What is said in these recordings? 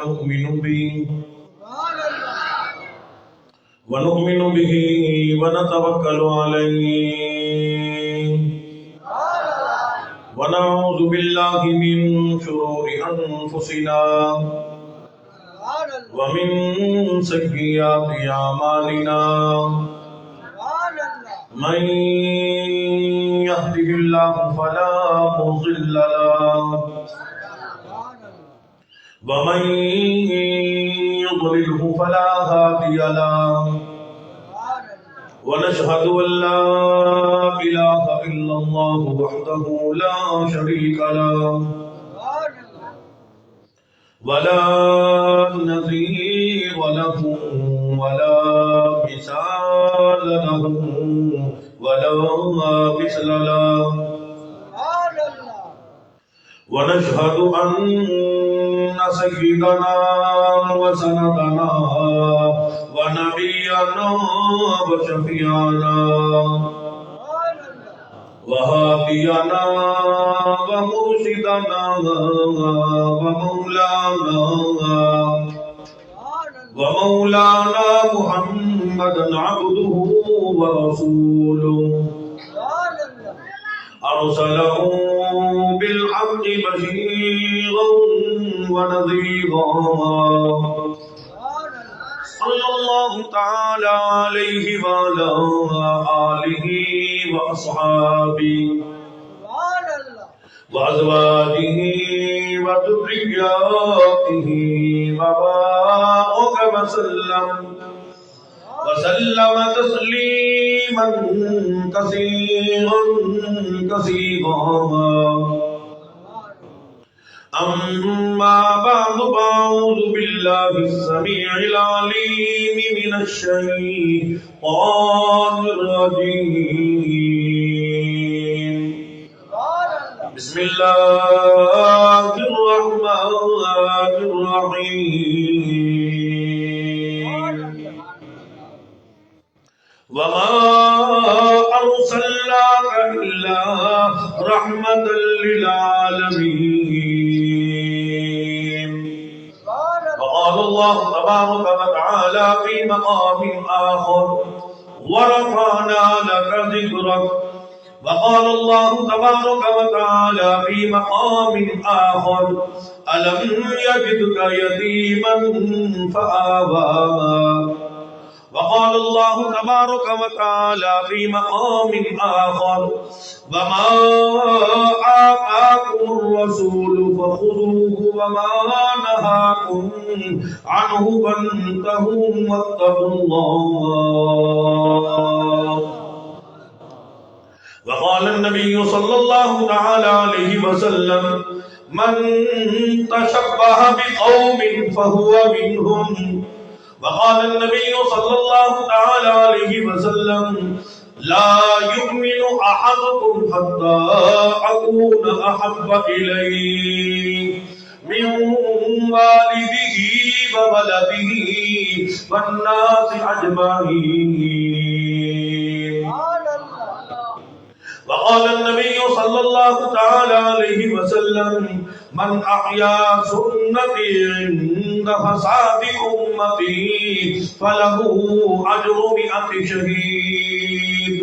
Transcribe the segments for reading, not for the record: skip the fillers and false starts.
نؤمن به ونؤمن به ونتوكل عليه ونعوذ بالله من شرور أنفسنا ومن سيئات أعمالنا من يهده الله فلا مضل له ومن يضلله فلا هادي له ونشهد أن لا إله إلا الله وحده لا شريك له ولا نظير له ولا مثال له ولا مثل له ونشهد أن سيدنا وسندنا ونبينا وشفيعنا وهادينا ومرشدنا ومولانا محمدا عبده ورسوله أرسله بالحق بشيرا ونذيرا صلى الله تعالى عليه وعلى آله وأصحابه وأزواجه وذرياته وبارك وسلم تسليما كثيرا أما بعد فأعوذ بالله السميع العليم من الشيطان الرجيم بسم الله الرحمن الرحيم وما أرسلناك إلا رحمة للعالمين وقال الله تبارك وتعالى في مقام آخر ورفعنا لك ذكرك وقال الله تبارك وتعالى في مقام آخر ألم يجدك يتيما فآوى وقال الله تبارك وتعالى في مقام آخر وما آتاكم الرسول فخذوه وما نهاكم عنه فانتهوا واتقوا الله وقال النبي صلى الله تعالى عليه وسلم من تشبه بقوم فهو منهم وقال النبي صلى الله تعالى عليه وسلم لا يؤمن أحدكم حتى أكون أحب إليه من والده وولده والناس أجمعين وقال النبي صلى الله تعالى عليه وسلم من أحيا سنتي عند فساد أمتي فله أجر 100 شهيد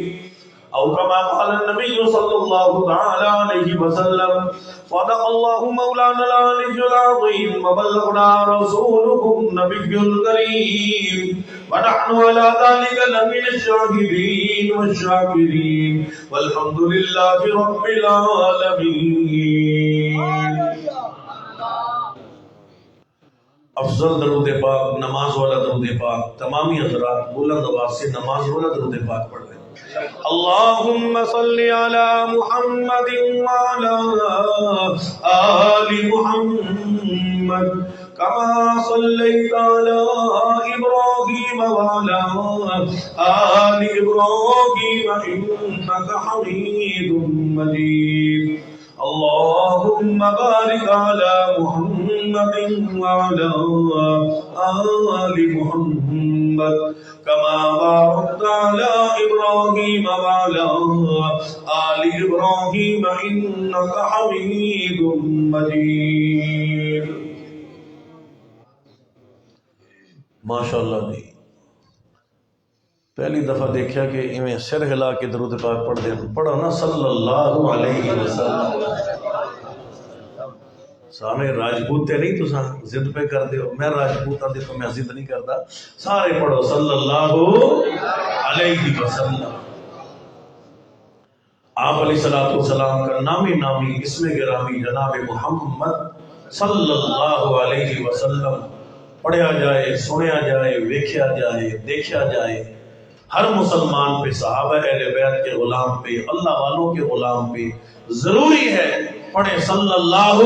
أو كما قال النبي صلى الله تعالى عليه وسلم صدق الله مولانا العلي العظيم وبلغنا رسوله النبي الكريم ونحن على ذلك لمن الشاهدين والشاكرين والحمد لله رب العالمين. افضل درود پاک نماز والا درود پاک تمامی حضرات بلند آواز سے نماز والا درود پاک پڑھ لیں. اللهم صل على محمد وعلى آل محمد كما صليت على إبراهيم وعلى آل إبراهيم إنك حميد مجيد. اللهم بارك على محمد وعلى آل محمد كما باركت على إبراهيم وعلى آل إبراهيم إنك حميد مجيد. ماشاءاللہ جی پہلی دفعہ دیکھا کہ ایویں سر ہلا کے درود پاک پڑھ دیں پڑھو نا صلی اللہ علیہ وسلم سامنے راجپوت تے نہیں تو ضد پہ کر دیو میں راجپوت ہوں تو میں ضد نہیں کرتا سارے پڑھو صلی اللہ علیہ وسلم آپ علیہ السلام کا نامی اسم گرامی جناب محمد صلی اللہ علیہ وسلم پڑھیا جائے سنیا جائے ویکھیا جائے دیکھیا جائے ہر مسلمان پہ صحابہ اہل بیت کے غلام پہ اللہ والوں کے غلام پہ ضروری ہے پڑھے صلی اللہ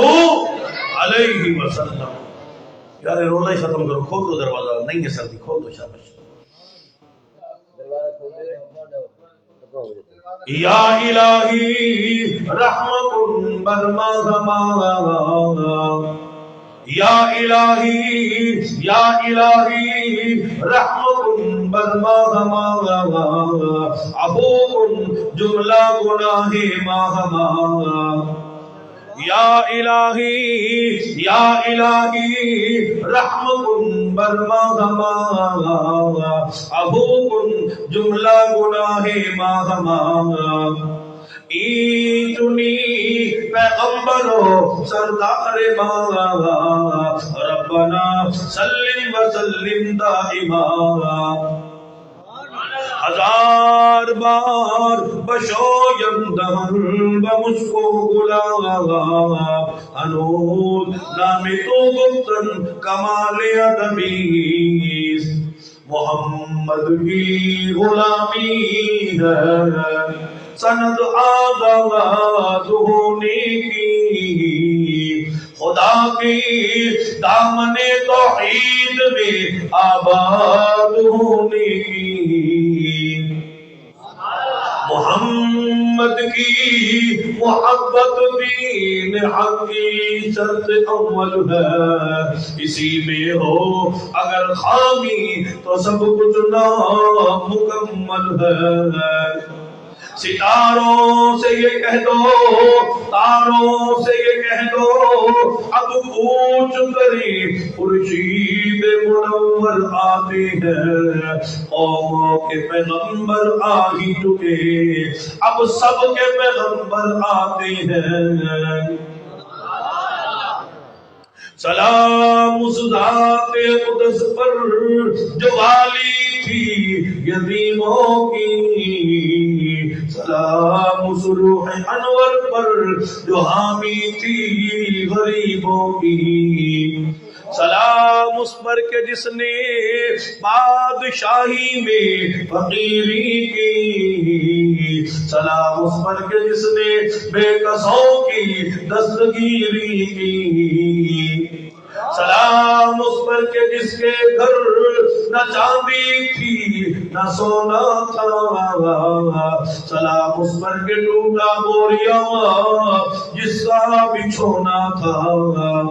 علیہ وسلم یار رونا ہی ختم کرو کھول دو دروازہ نہیں ہے سردی کھول دو شاباش یا الہی رحمت برما یا الہی رحمت برما عفو جملہ گناہ ماہما یا الہی رحمت برما عفو جملہ گناہ ماہما ایتنی پیغمبرو سردار ربنا سلم وسلم دائما ہزار بار بشویم دہن بمسکو گلاب انود نامی تو گفتن کمال ادبیز محمد کی غلامی ہے سند آغاز ہونے کی خدا کی دامن توحید میں آباد ہونے کی محمد کی محبت دین حق کی شرط اول ہے اسی میں ہو اگر خامی تو سب کچھ نامکمل ہے ستاروں سے یہ کہہ دو تاروں سے یہ کہہ دو اب کوچ کری خورشید منور آتے ہیں قوموں کے پیغمبر آ ہی چکے اب سب کے پیغمبر آتے ہیں سلام اس ذات قدس پر جو والی تھی یتیموں کی سلام اس روح انور پر جو حامی تھی غریبوں کی سلام اس پر کہ جس نے بادشاہی میں فقیری کی سلام اس پر کہ جس نے بے کسوں کی دستگیری کی سلام اس پر کہ جس کے گھر نہ چاندی تھی نہ سونا تھا سلام اس پر کہ ٹوٹا بوریا جس کا بچھونا تھا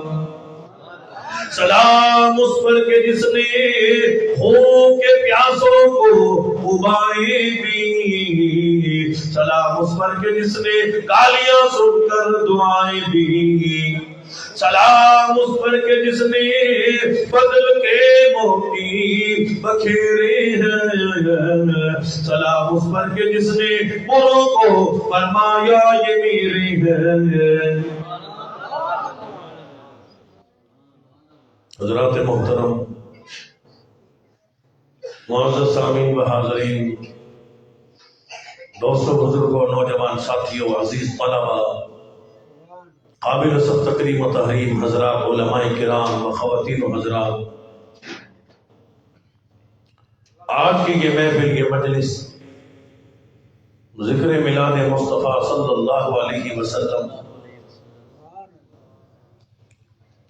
سلام اس پر کہ جس نے خون کے پیاسوں کو ابائے دی سلام اس پر کہ جس نے گالیاں سن کر دعائیں دی سلام اس پر کہ جس نے بدل کے موتی بکھیرے ہیں سلام اس پر کہ جس نے بروں کو فرمایا یہ میرے ہیں حضرات محترم معزز سامعین و حاضرین دوستوں بزرگوں نوجوان ساتھیوں عزیز طلبہ قابل سب تکریم و تحریم حضرات علماء کرام و خواتین و حضرات آج کی یہ محفل یہ مجلس ذکر میلاد مصطفیٰ صلی اللہ علیہ وسلم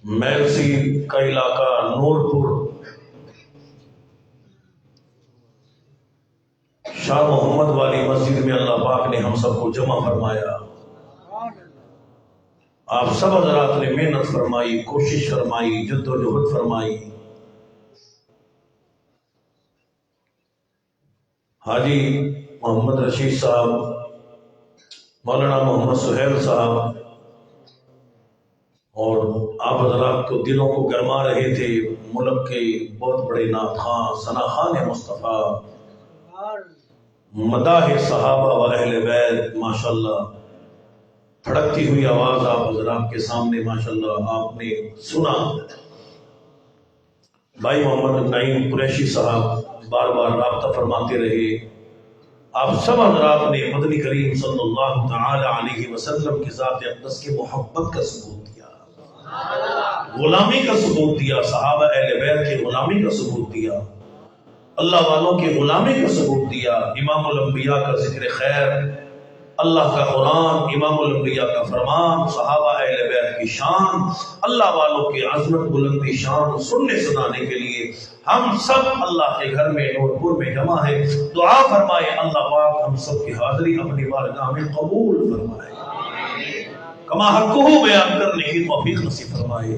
میلسی کا علاقہ نورپور شاہ محمد والی مسجد میں اللہ پاک نے ہم سب کو جمع فرمایا آپ سب حضرات نے محنت فرمائی کوشش فرمائی جد و جہد فرمائی حاجی محمد رشید صاحب مولانا محمد سہیل صاحب اور آپ حضرات کو دلوں کو گرما رہے تھے ملک کے بہت بڑے نعت خواں ثنا خان مصطفیٰ، مداح صحابہ و اہل بیت، ماشاءاللہ پھڑکتی ہوئی آواز آپ حضرات کے سامنے ماشاءاللہ آپ نے سنا۔ بھائی محمد نعیم قریشی صاحب بار بار رابطہ فرماتے رہے، آپ سب حضرات نے مدنی کریم صلی اللہ تعالی علیہ وسلم کی ذات اقدس کی محبت کا ثبوت دیا، غلامی کا ثبوت دیا، صحابہ اہل بیت کی غلامی کا ثبوت دیا، اللہ والوں کی غلامی کا ثبوت دیا، امام الانبیاء کا ذکر خیر، اللہ کا قرآن، امام الانبیاء کا فرمان، صحابہ اہل بیت کی شان، اللہ والوں کی عظمت بلندی شان سننے سنانے کے لیے ہم سب اللہ کے گھر میں نور پور میں جمع ہے۔ دعا فرمائے اللہ پاک ہم سب کی حاضری اپنی بارگاہ میں قبول فرمائے، کما حقہ بیان کرنے کی توفیق نصیب فرمائے،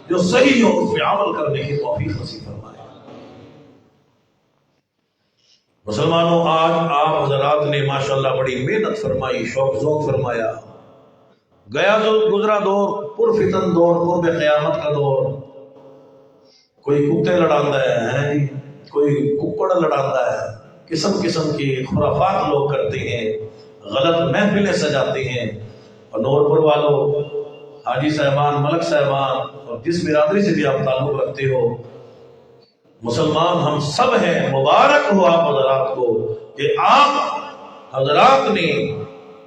جو صحیح ہو اس پہ عمل کرنے کی توفیق نصیب فرمائے۔ مسلمانوں، آج آپ حضرات نے ماشاءاللہ بڑی محنت فرمائی، شوق ذوق فرمایا، گیا جو گزرا دور پرفتن دور، قرب قیامت کا دور، کوئی کتے لڑاندا ہے جی، کوئی ککڑ لڑاندا ہے، قسم قسم کی خرافات لوگ کرتے ہیں، غلط محفلیں سجاتے ہیں، اور نور پور والوں، حاجی صاحبان، ملک صاحبان اور جس برادری سے بھی آپ تعلق رکھتے ہو، مسلمان ہم سب ہیں، مبارک ہو آپ حضرات کو کہ آپ حضرات نے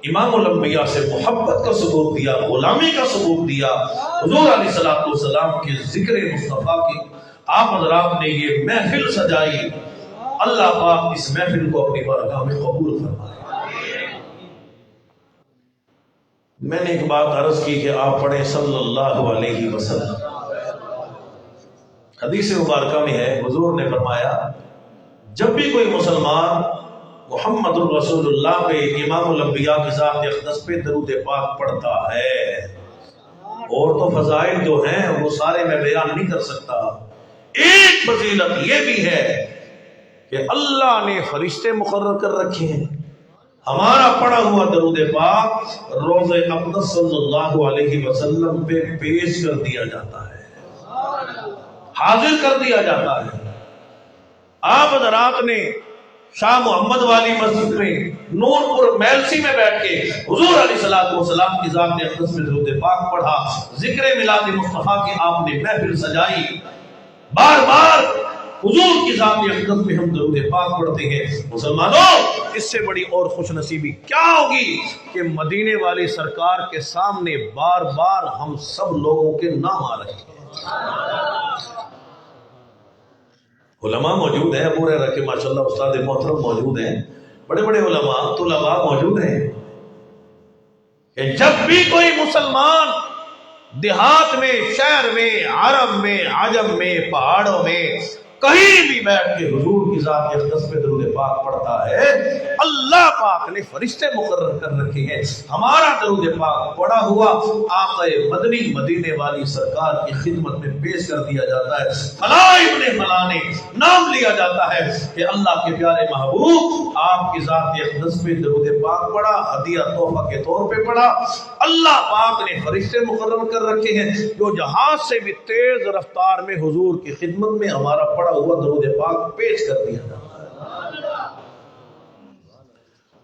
امام الانبیاء سے محبت کا ثبوت دیا، غلامی کا ثبوت دیا، حضور علیہ الصلوۃ والسلام کے ذکر مصطفیٰ کی آپ حضرات نے یہ محفل سجائی، اللہ پاک اس محفل کو اپنی بارگاہ میں قبول فرمائے۔ میں نے ایک بات عرض کی کہ آپ پڑھیں صلی اللہ علیہ وسلم، حدیث مبارکہ میں ہے حضور نے فرمایا جب بھی کوئی مسلمان محمد الرسول اللہ پہ، امام الانبیاء کی ذات اقدس پہ درود پاک پڑھتا ہے، اور تو فضائل جو ہیں وہ سارے میں بیان نہیں کر سکتا، ایک فضیلت یہ بھی ہے کہ اللہ نے فرشتے مقرر کر رکھے ہیں، ہمارا پڑھا ہوا درود پاک روز اقدس صلی اللہ علیہ وسلم پہ پیش کر دیا جاتا ہے، حاضر کر دیا جاتا ہے۔ آپ حضرات نے شاہ محمد والی مسجد میں نور پور میلسی میں بیٹھ کے حضور علیہ السلام کی ذات اقدس میں درود پاک پڑھا، ذکر میلاد مصطفیٰ کی آپ نے محفل سجائی، بار بار حضور کی ذات اقدس میں ہم درود پاک پڑھتے ہیں۔ مسلمانوں، اس سے بڑی اور خوش نصیبی کیا ہوگی کہ مدینے والی سرکار کے سامنے بار بار ہم سب لوگوں کے نام آ رہے ہیں۔ علماء موجود ہیں، ابو ہریرہ کے ماشاءاللہ استاد محترم موجود ہیں، بڑے بڑے علماء طلباء موجود ہیں، کہ جب بھی کوئی مسلمان دیہات میں، شہر میں، عرب میں، عجم میں، پہاڑوں میں کہیں بھی بیٹھ کے حضور کی ذات اقدس پہ درود پاک پڑھتا ہے، اللہ پاک نے فرشتے مقرر کر رکھے ہیں، ہمارا درود پاک پڑھا ہوا آقا مدنی مدینے والی سرکار کی خدمت میں پیش کر دیا جاتا ہے، فلاں ابن فلاں نے نام لیا جاتا ہے کہ اللہ کے پیارے محبوب آپ کی ذات اقدس پہ درود پاک پڑھا، ہدیہ تحفہ کے طور پہ پڑھا، اللہ پاک نے فرشتے مقرر کر رکھے ہیں جو جہاز سے بھی تیز رفتار میں حضور کی خدمت میں ہمارا پڑھا ہوا درود پاک پیش کر دیا جاتا ہے۔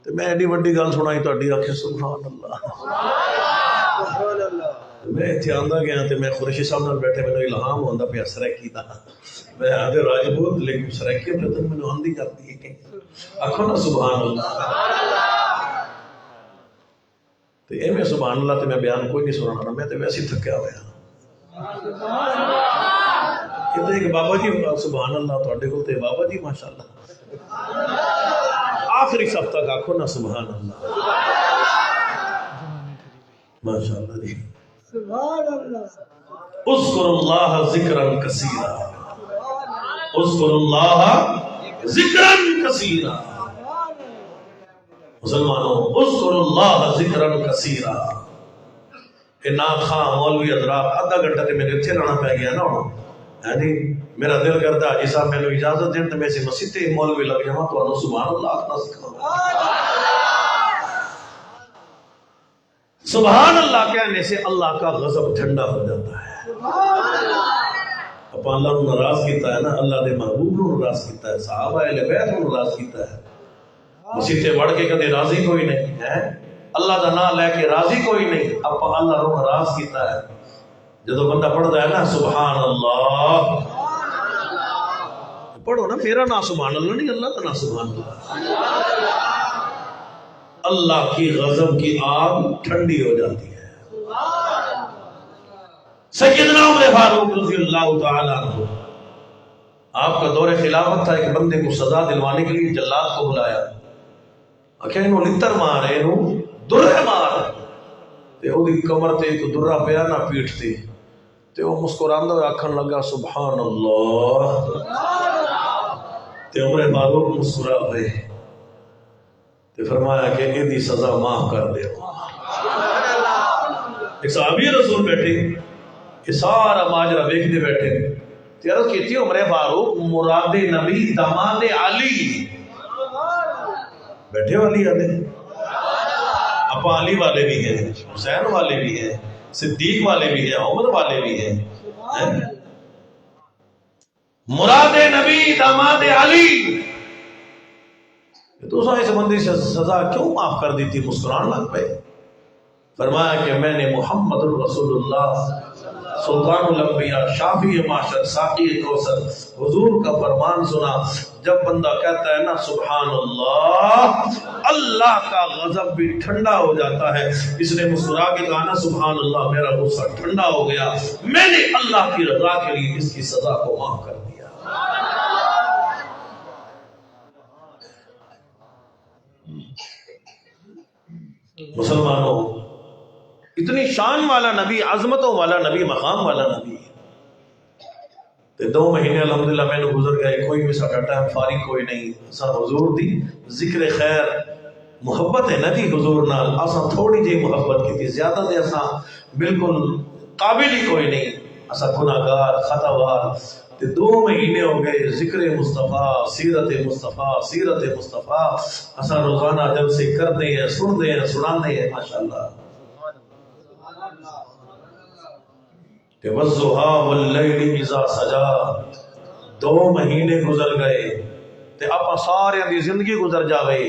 تو میں ایڈی وڈی گل سنائی تہاڈی آکھے سبحان اللہ، میں اتنے آندا گیا تو میں قریشی صاحب نال بیٹھے مینوں الہام ہوندا پیا سرائکی دا، میں آدھے راجپوت لیکن سرائکی اپنے تن مینوں آندی کرتی ہے، آکھو نا سبحان اللہ۔ تو یہ میں سبحان اللہ تو میں بیان کوئی نہیں سنانا، میں تو ویسے تھکیا ہوا کہ ایک بابا جی سبحان اللہ تواڈے کول تے بابا جی ماشاءاللہ، آخری صف تک آکھو نا سبحان اللہ، ماشاءاللہ جی، سبحان اللہ۔ اذکر اللہ ذکرا کثیرا، اذکر اللہ ذکرا کثیرا، مسلمانوں اذکر اللہ ذکرا کثیرا۔ کہ نعت خواں مولوی حضرات آدھا گھنٹہ تے میرے اتنے رہنا پہ گیا نا، یعنی میرا دل کرتا حاجی صاحب میں نے اجازت دین تو میں سے مسجد تے مولوی لگ جاواں تو سبحان اللہ آخنا سکھاؤں۔ سبحان اللہ کہنے سے اللہ کا غضب ٹھنڈا ہو جاتا ہے. آپ اللہ نو ناراض کیتا ہے نا, اللہ دے محبوب نو ناراض کیتا ہے, صحابہ اہل بیت نو ناراض کیتا ہے. مسیتے وڑ کے کدے راضی کوئی نہیں ہے, اللہ دا نام لے کے راضی کوئی نہیں. آپ اللہ نو ناراض کیتا ہے. جدو بندہ پڑھتا ہے نا سبحان اللہ, پڑھو نا, میرا نام سبحان اللہ نہیں, اللہ کا نام سبحان اللہ, اللہ کی غضب کی آگ ٹھنڈی ہو جاتی ہے. سیدنا عمر فاروق رضی اللہ تعالیٰ عنہ, آپ کا دور خلافت تھا, ایک بندے کو سزا دلوانے کے لیے جلاد کو بلایا. کہ انہوں لتر مارے, انہوں درہ مار, تے او دی کمر تے ایک درہ پیا نہ پیٹھ تے, تے وہ مسکراندہ ہوئے آکھن لگا سبحان اللہ. تے عمر فاروق مسکرا ہوئے تے فرمایا کہ یہ دی سزا معاف کر دے. ایک صحابی رسول بیٹھے, یہ سارا ماجرا دیکھ دے بیٹھے, تے عرض کیتی عمر فاروق مراد نبی داماد علی بیٹھے والی آدھے, اپا علی والے بھی ہیں, حسین والے بھی ہیں, صدیق والے بھی ہیں, عمر والے بھی ہیں. مراد نبی داماد علی, تو اس بندی سے سزا کیوں معاف کر دی تھی؟ مسکران لگ پہ. فرمایا کہ میں نے محمد الرسول اللہ سلطان الانبیاء شافی معاشر ساقی کوثر حضور کا فرمان سنا, جب بندہ کہتا ہے نا سبحان اللہ, اللہ کا غضب بھی ٹھنڈا ہو جاتا ہے. اس نے مسکرا کے کہا نا سبحان اللہ, میرا غصہ ٹھنڈا ہو گیا, میں نے اللہ کی رضا کے لیے اس کی سزا کو معاف کر دیا. مسلمانوں, اتنی شان والا نبی, عظمتوں والا نبی, مقام والا نبی. 2 مہینے الحمدللہ میں نے گزر گئے, کوئی بھی ساڈا ٹائم فارغ کوئی نہیں. اساں حضور دی ذکر خیر محبت ہے نا جی حضور نال, اساں تھوڑی جی محبت کی تھی, زیادہ تے اساں بالکل قابل ہی کوئی نہیں. اساں گناہگار خطاوار. 2 مہینے ہو گئے ذکر مصطفیٰ, سیرت مصطفیٰ, سیرت مصطفیٰ. اساں روزانہ جلسے کرتے ہیں, سنتے ہیں, سناتے ہیں. ماشاءاللہ. وَالضُّحَىٰ وَاللَّيْلِ إِذَا سَجَىٰ 2 مہینے گزر گئے تے آپ سارے دی زندگی گزر جاوے.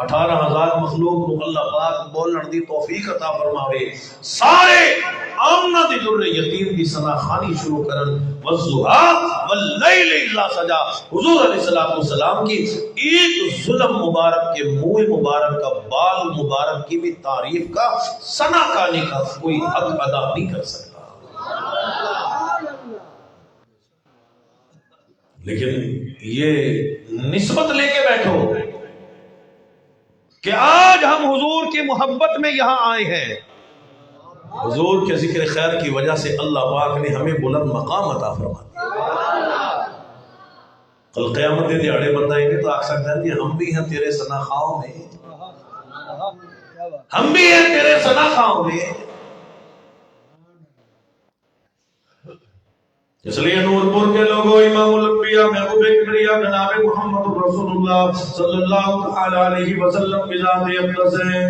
18,000 مخلوق کو اللہ پاک بولن دی توفیق عطا فرماوے. سارے آمنہ دی در یتیم کی ثنا خوانی شروع کرن. وَالضُّحَىٰ وَاللَّيْلِ إِذَا سَجَىٰ, حضور علیہ السلام کی ایک ظلم مبارک کے منہ مبارک کا, بال مبارک کی بھی تعریف کا, ثنا کانی کا کوئی حق ادا نہیں کر سکتا. لیکن یہ نسبت لے کے بیٹھو کہ آج ہم حضور کی محبت میں یہاں آئے ہیں, حضور کے ذکر خیر کی وجہ سے اللہ پاک نے ہمیں بلند مقام عطا فرما دیا. کل قیامت کے دیہاڑے بندائیں گے تو آکھ سکتا ہے کہ ہم بھی ہیں تیرے ثنا خواہوں میں, ہم بھی ہیں تیرے ثنا خواہوں میں. اس لیے نور پور کے لوگوں, امام الانبیاء محبوب کبریا جناب محمد رسول اللہ صلی اللہ علیہ وسلم بذات اقدس ہے.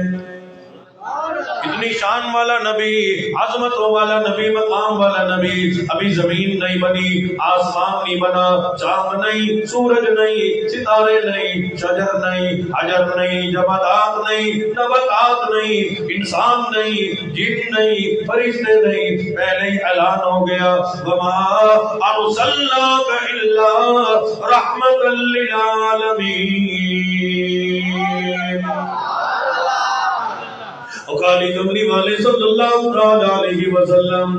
اتنی شان والا نبی, عظمتوں والا نبی, مقام والا نبی. ابھی زمین نہیں بنی, آسمان نہیں بنا, چاند نہیں, سورج نہیں, ستارے نہیں, شجر نہیں, حجر نہیں, جمادات نہیں, نباتات نہیں, انسان نہیں, جن نہیں, فرشتے نہیں. پہلے ہی اعلان ہو گیا وَمَا أَرْسَلْنَاكَ إِلَّا رَحْمَةً لِّلْعَالَمِينَ. اکالی کملی والے صلی اللہ علیہ وسلم,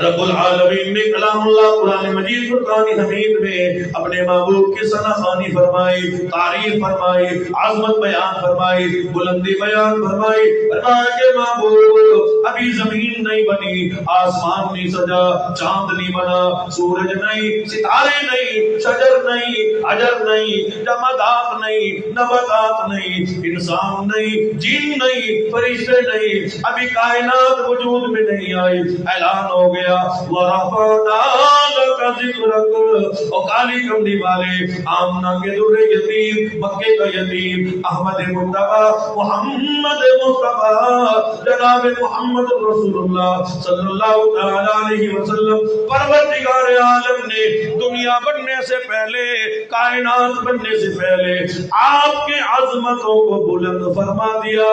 رب العالمین نے کلام اللہ قرآن مجید فرقان حمید میں اپنے محبوب کی ثنا خوانی فرمائی, تعریف فرمائی, عظمت بیان فرمائی, بلندی بیان فرمائی. فرمایا کہ محبوب ابھی زمین نہیں بنی, آسمان نہیں سجا, چاند نہیں بنا, سورج نہیں, ستارے نہیں, شجر نہیں, حجر نہیں, جمادات نہیں, نباتات نہیں, انسان نہیں, جن نہیں, فرشتے نہیں, ابھی کائنات وجود میں نہیں آئی. اعلان ہو گیا وَرَفَعْنَا لَكَ ذِكْرَكَ اور کالی کملی والے، آمنہ کے در یتیم، مکے کا یتیم، احمد مصطفیٰ، محمد مصطفیٰ، جناب محمد رسول اللہ صلی اللہ علیہ وسلم، پروردگار عالم نے دنیا بننے سے پہلے، کائنات بننے سے پہلے آپ کے عظمتوں کو بلند فرما دیا۔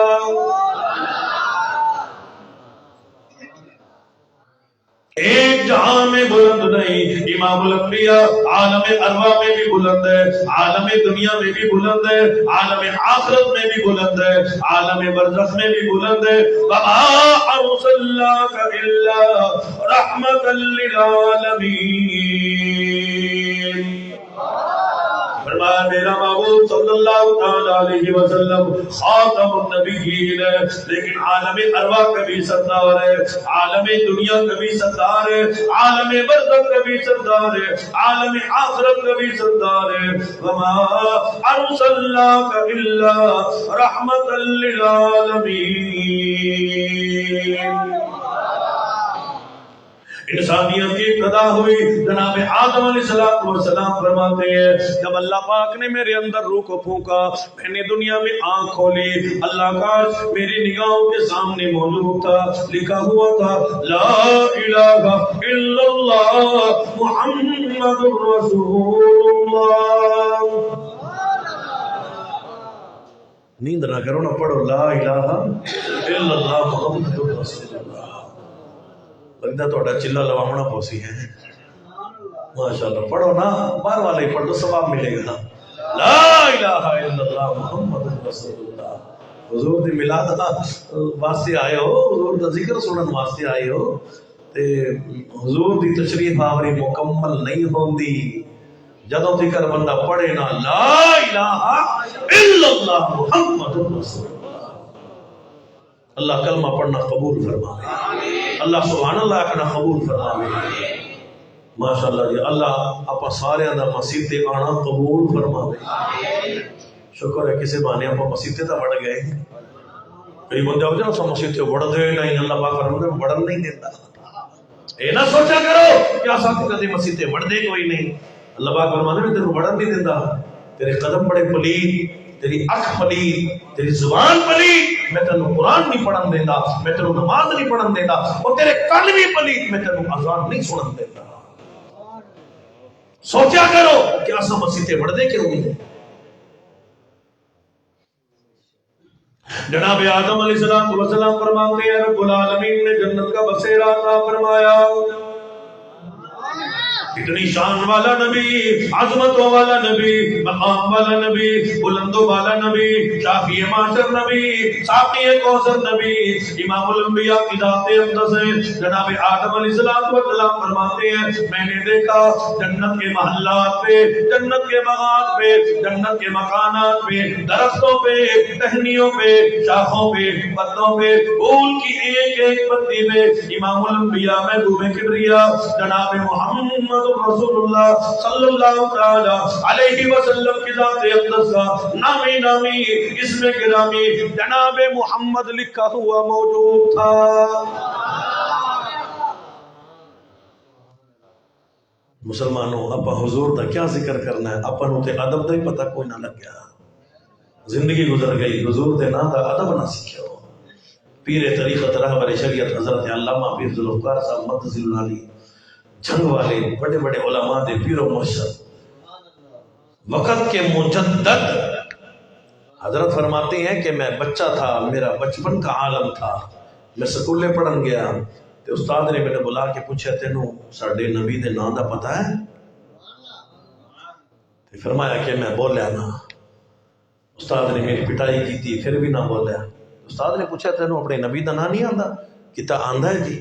ایک جہاں میں بلند نہیں، امام الانبیاء عالم ارواح میں بھی بلند ہے، عالم دنیا میں بھی بلند ہے، عالم آخرت میں بھی بلند ہے، عالم برزخ میں بھی بلند ہے۔ وَمَا أَرْسَلْنَاكَ إِلَّا رَحْمَةً لِّلْعَالَمِينَ۔ فرمایا میرا معبود صلی اللہ علیہ وسلم خاتم النبیین ہے، لیکن عالم ارواح کا بھی سردار ہے، عالم دنیا کا بھی سردار ہے، عالم برزخ کا بھی سردار ہے، عالم آخرت کا بھی سردار ہے۔ وما ارسلناک الا رحمۃ للعالمین۔ انسانیت کی ابتدا ہوئی، جناب آدم علیہ السلام فرماتے ہیں جب اللہ پاک نے میرے اندر روح کو پھونکا، میں نے دنیا میں آنکھ کھولی، اللہ کاش میری نگاہوں کے سامنے موجود تھا، لکھا ہوا تھا لا الہ الا اللہ محمد رسول اللہ۔ نیند نہ کرو نہ پڑھو لا الہ الا اللہ محمد رسول اللہ۔ لگتا ہے توڑا چلہ لواؤنا پوسی ہے، ماشاءاللہ پڑھو نا، بار والے پڑھ دو ثواب ملے گا۔ لا الہ الا اللہ محمد رسول اللہ۔ حضور دی میلاد واسطے آئے ہو، حضور دا ذکر سنن واسطے آئے ہو، تے حضور دی تشریف آوری مکمل نہیں ہوندی جدوں تکر بندہ پڑھے نا لا الہ الا اللہ محمد رسول اللہ۔ اللہ کلمہ پڑھنا قبول فرمائے، اللہ سبحان اللہ کہنا قبول فرمائے۔ ماشاءاللہ جی اللہ اپا سارے اندہ مسیح تے آنا قبول فرمائے۔ شکر ہے کسی بانے اپا مسیح تے تا بڑھ گئے، کئی بندے ہو جانا سا مسیح تے بڑھ دے نہیں، اللہ پاک فرمائے بڑھن نہیں دیتا۔ اے نہ سوچا کرو کیا ساتھ کدے مسیح تے بڑھ دے کوئی نہیں، اللہ پاک فرمائے میں تیرے بڑھن نہیں دیتا، تیرے قدم بڑے پلید، تیری اکھ پلید، تیری زبان پلید، میں تینوں قرآن نہیں پڑھن دینا، میں تینوں نماز نہیں پڑھن دینا، اور تیرے کان بھی پلید، میں تینوں اذان نہیں سنن دینا۔ سوچا کرو کیا سا مسیح تے بڑھ دے کیوں نہیں؟ جناب آدم علیہ السلام فرماتے ہیں رب العالمین نے جنت کا بسیرا عطا فرمایا۔ اتنی شان والا نبی، عظمتوں والا نبی، مقام والا نبی، بلندوں والا نبی، شافی معاشر نبی، ساقی کوثر نبی، امام الانبیاء کی ذات اقدس ہے۔ جناب آدم علیہ السلام فرماتے ہیں میں نے دیکھا جنت کے محلات پہ، جنت کے باغات پہ، جنت کے مکانات پہ، درختوں پہ، ٹہنیوں پہ، شاخوں پہ، پتوں پہ، پھول کی ایک ایک پتی پہ امام الانبیاء محبوب کبریا جناب محمد رسول اللہ صلی اللہ تعالی علیہ وسلم کی ذات اقدس کا نامی اسم گرامی جناب محمد لکھا ہوا موجود تھا۔ مسلمانوں اپا حضور دا کیا ذکر کرنا ہے، اپا نو تے ادب دا ہی پتہ کوئی نہ لگ گیا، زندگی گزر گئی حضور دے نا دا ادب نہ سیکھو۔ پیر طریقت رہبر شریعت حضرت علامہ پیر ذوالفقار صاحب مدثر العالی جنگ والے بڑے بڑے علماء دے پیر و مرشد، وقت کے مجدد، حضرت فرماتے ہیں کہ میں بچہ تھا، میرا بچپن کا عالم تھا، میں سکولے پڑھن گیا تو استاد نے میں نے بلا کے پوچھا تینوں ساڈے نبی دے نام دا پتہ ہے؟ فرمایا کہ میں بولیا نا، استاد نے میری پٹائی کی تھی پھر بھی نہ بولیا۔ استاد نے پوچھا تینوں اپنے نبی دا نام نہیں آندا؟ کتا آندا ہے جی،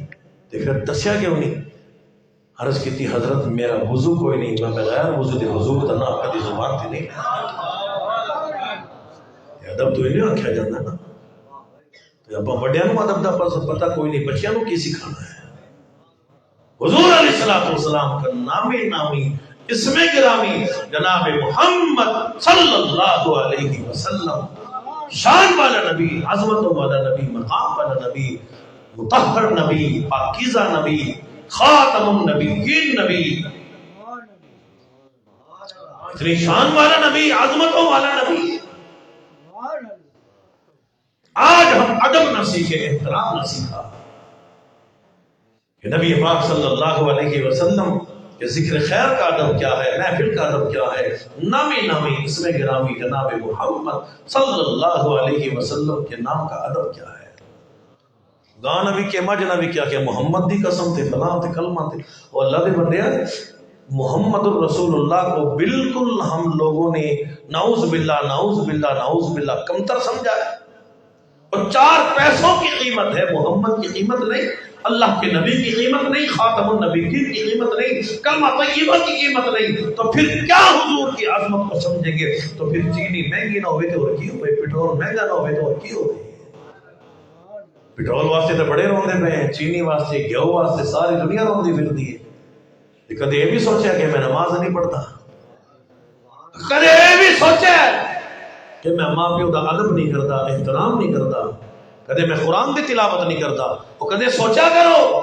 تو پھر دسیا کیوں نہیں؟ عرض کی تھی حضرت میرا وضو کوئی نہیں، میں بغیر وضو دے حضور دا نام کدی زبان تھی نہیں۔ ادب تو نہیں آکھیا جاتا نا، اب بڑیاں نو ادب دا پتہ کوئی نہیں، بچیاں نو کی سکھانا ہے؟ حضور علیہ السلام کا نامی اسم گرامی جناب محمد صلی اللہ علیہ وسلم، شان والا نبی، عظمتوں والا نبی، مقام والا نبی، مطہر نبی، پاکیزہ نبی، خاتم النبیین نبی، اتنی شان والا نبی، عظمتوں والا نبی، آج ہم ادب نہ سیکھے، احترام نہ سیکھا کہ نبی پاک صلی اللہ علیہ وسلم کہ ذکر خیر کا ادب کیا ہے، محفل کا ادب کیا ہے، نامی نامی اسم گرامی جناب محمد صلی اللہ علیہ وسلم کے نام کا ادب کیا ہے۔ گاں نبی کے مجھ نبی کیا کہ محمد دی قسم تے فلاں تے کلمہ تے، اور اللہ دے بندے محمد الرسول اللہ کو بالکل ہم لوگوں نے نعوذ باللہ نعوذ باللہ نعوذ باللہ کمتر سمجھا ہے، اور 4 پیسوں کی قیمت ہے، محمد کی قیمت نہیں، اللہ کے نبی کی قیمت نہیں، خاتم النبیین کی قیمت نہیں، کلمہ طیبہ کی قیمت نہیں، تو پھر کیا حضور کی عظمت کو سمجھیں گے؟ تو پھر چینی مہنگی نہ ہوئے تو اور کی ہوئے، پیٹرول مہنگا نہ ہوئے تو اور کی ہوئے۔ پیٹرول واسطے تو بڑے روندے پہ ہیں، چینی واسطے، گیہوں واسطے ساری دنیا روندی پھردی ہے۔ کدے یہ بھی سوچا کہ میں نماز نہیں پڑھتا، کدے یہ بھی سوچا کہ میں ماں پیو دا ادب نہیں کرتا، احترام نہیں کرتا، کدے میں قرآن دی تلاوت نہیں کرتا، وہ کدے سوچا کرو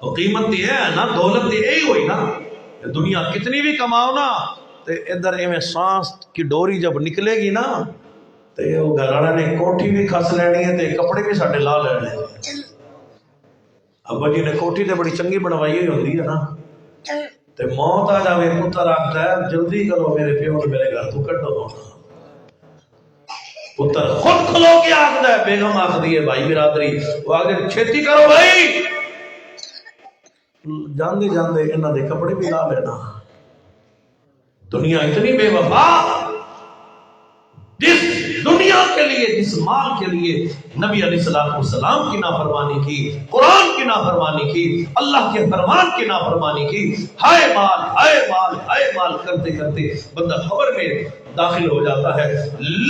وہ قیمت دی ہے نا، دولت دی یہی ہوئی نا، دنیا کتنی بھی کماؤ نا، تے ادھر ایویں سانس کی ڈوری جب نکلے گی نا، تے وہ گھر والے نے کوٹھی بھی کھس لینی ہے تے کپڑے بھی ساڈے لا لینے ہیں۔ ابا جی نے کوٹھی تے بڑی چنگی بنوائی ہوئی ہوندی ہے نا، تے موت آ جاوے پتر آکھدا ہے جلدی کرو میرے پیو نے میرے گھر تو کڈو، پتر خود کھلو کے آکھدا ہے، بیگم آکھدی ہے بھائی برادری، وہ آگے چھیتی کرو بھائی، جاندے جاندے انہاں دے کپڑے بھی لا لینا۔ دنیا اتنی بے وفا، جس دنیا کے لیے، جس مال کے لیے نبی علیہ السلام کی نافرمانی کی، قرآن کی نافرمانی کی، اللہ کے فرمان کی نافرمانی کی، ہائے مال ہائے مال ہائے مال کرتے کرتے بندہ خبر میں داخل ہو جاتا ہے،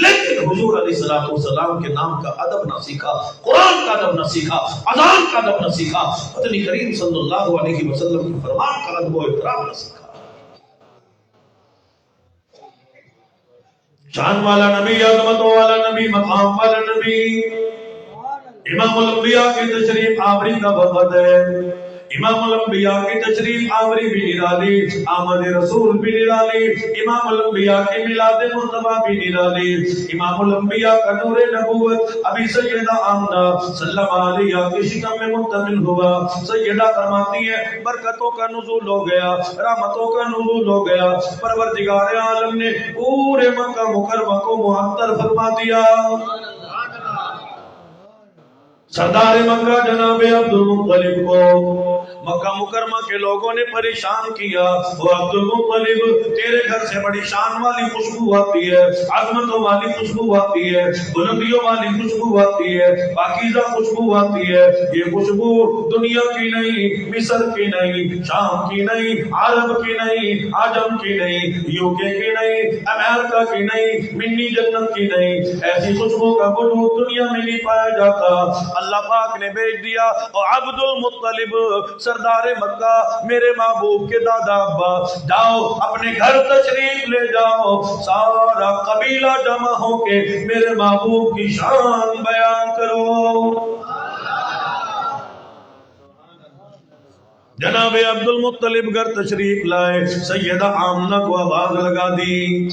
لیکن حضور علیہ السلام کے نام کا ادب نہ سیکھا، قرآن کا ادب نہ سیکھا، اذان کا ادب نہ سیکھا، نبی کریم صلی اللہ علیہ وسلم کے فرمان کا ادب و احترام نہ سیکھا۔ شان والا نبی، عظمتوں والا نبی، مقام والا نبی، امام الانبیاء کی تشریف آوری کا وقت ہے۔ امام الانبیاء کی تشریف آوری بھی نرالی، آمد رسول بھی نرالی، امام الانبیاء کی میلاد مصطفیٰ بھی نرالی، امام الانبیاء کا نور نبوت ابھی سیدہ آمنہ سلم علیہ کی شکم میں منتقل ہوا۔ سیدہ فرماتی ہے برکتوں کا نزول ہو گیا، رحمتوں کا نزول ہو گیا، پروردگار عالم نے پورے مکہ مکرمہ کو معطر فرما دیا۔ سردار مکہ جناب عبد المطلب کو مکہ مکرمہ کے لوگوں نے پریشان کیا، وہ عبد المطلب تیرے گھر سے بڑی شان والی خوشبو آتی ہے، عظمتوں والی خوشبو آتی ہے، بلندیوں والی خوشبو آتی ہے، پاکیزہ خوشبو آتی ہے، یہ خوشبو دنیا کی نہیں، مصر کی نہیں، شام کی نہیں، عرب کی نہیں، عجم کی نہیں، یوکے کی نہیں، امریکہ کی نہیں، منی جنت کی نہیں، ایسی خوشبو کا وجود دنیا میں نہیں پایا جاتا۔ اللہ پاک نے بھیج دیا، اور عبد المطلب سردار مکہ میرے محبوب کے دادا ابا، جاؤ اپنے گھر تشریف لے جاؤ، سارا قبیلہ جمع ہو کے میرے محبوب کی شان بیان کرو۔ جناب عبد المطلب گھر تشریف لائے، سیدہ آمنہ کو آواز لگا دی،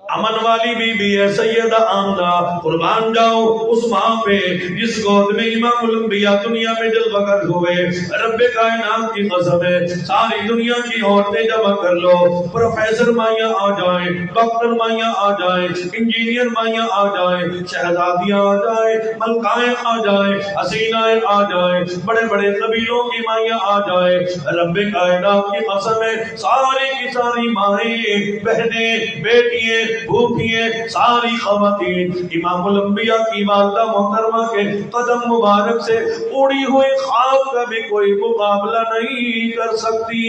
امن والی بی بی ہے سیدہ آمنہ، قربان جاؤ اس ماں پہ جس گود میں امام الانبیاء دنیا میں جلوہ گر ہوئے، رب کائنات کی قسم ہے ساری دنیا کی عورتیں جمع کر لو، پروفیسر مائیاں آ جائیں، ڈاکٹر مائیاں آ جائیں، انجینئر مائیاں آ جائیں، شہزادیاں آ جائیں، ملکائیں آ جائیں، حسینائیں آ جائیں، بڑے بڑے قبیلوں کی مائیاں آ جائیں، رب کائنات کی قسم ہے ساری کی ساری مائیں، بہنیں، بیٹیاں، بھوکیے، ساری خواتین امام الانبیاء کی والدہ محترمہ کے قدم مبارک سے اڑی ہوئی خواب کا بھی کوئی مقابلہ نہیں کر سکتی۔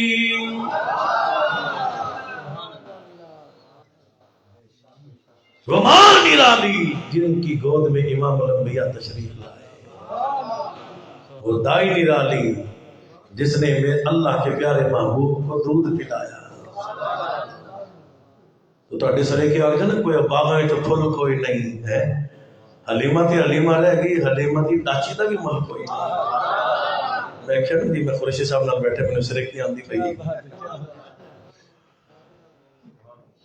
وہ ماں نرالی جن کی گود میں امام الانبیاء تشریف لائے، وہ دائی نرالی جس نے اللہ کے پیارے محبوب کو دودھ پلایا۔ تو تھوڑے سرے کی آگے نا کوئی باغاں تو پھل کوئی نہیں ہے، حلیمہ تی حلیمہ رہ گئی، حلیمہ تی ڈاچی دا بھی مل کوئی نہیں۔ میں کہہ رہا دی میں قریشی صاحب نہ بیٹھے میں سرے کی آندھی پئی،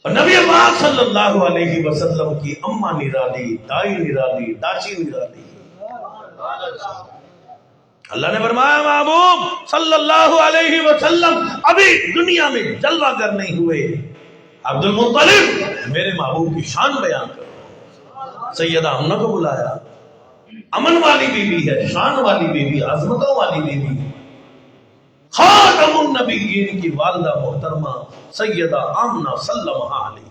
اور نبی پاک صلی اللہ علیہ وسلم کی اماں نرالی، دائی نرالی، داچی نرالی. اللہ نے فرمایا محبوب صلی اللہ علیہ وسلم ابھی دنیا میں جلوہ گر نہیں ہوئے، عبد المطلب میرے محبوب کی شان بیان کرو. سیدہ آمنہ کو بلایا، امن والی بیوی ہے، شان والی بیوی، عظمتوں والی بیوی، خاتم النبیین کی والدہ محترمہ سیدہ آمنہ صلی اللہ علیہ.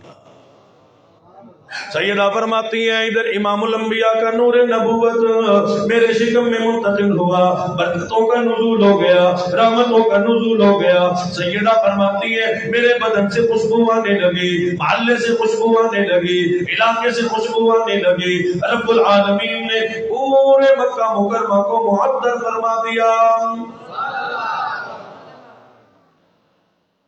سیدہ فرماتی ہیں ادھر امام الانبیاء کا نور نبوت میرے شکم میں منتقل ہوا، برکتوں کا نزول ہو گیا، رحمتوں کا نزول ہو گیا. سیدہ فرماتی ہے میرے بدن سے خوشبو آنے لگی، محلے سے خوشبو آنے لگی، علاقے سے خوشبو آنے لگی. رب العالمین نے پورے مکہ مکرمہ کو معطر فرما دیا.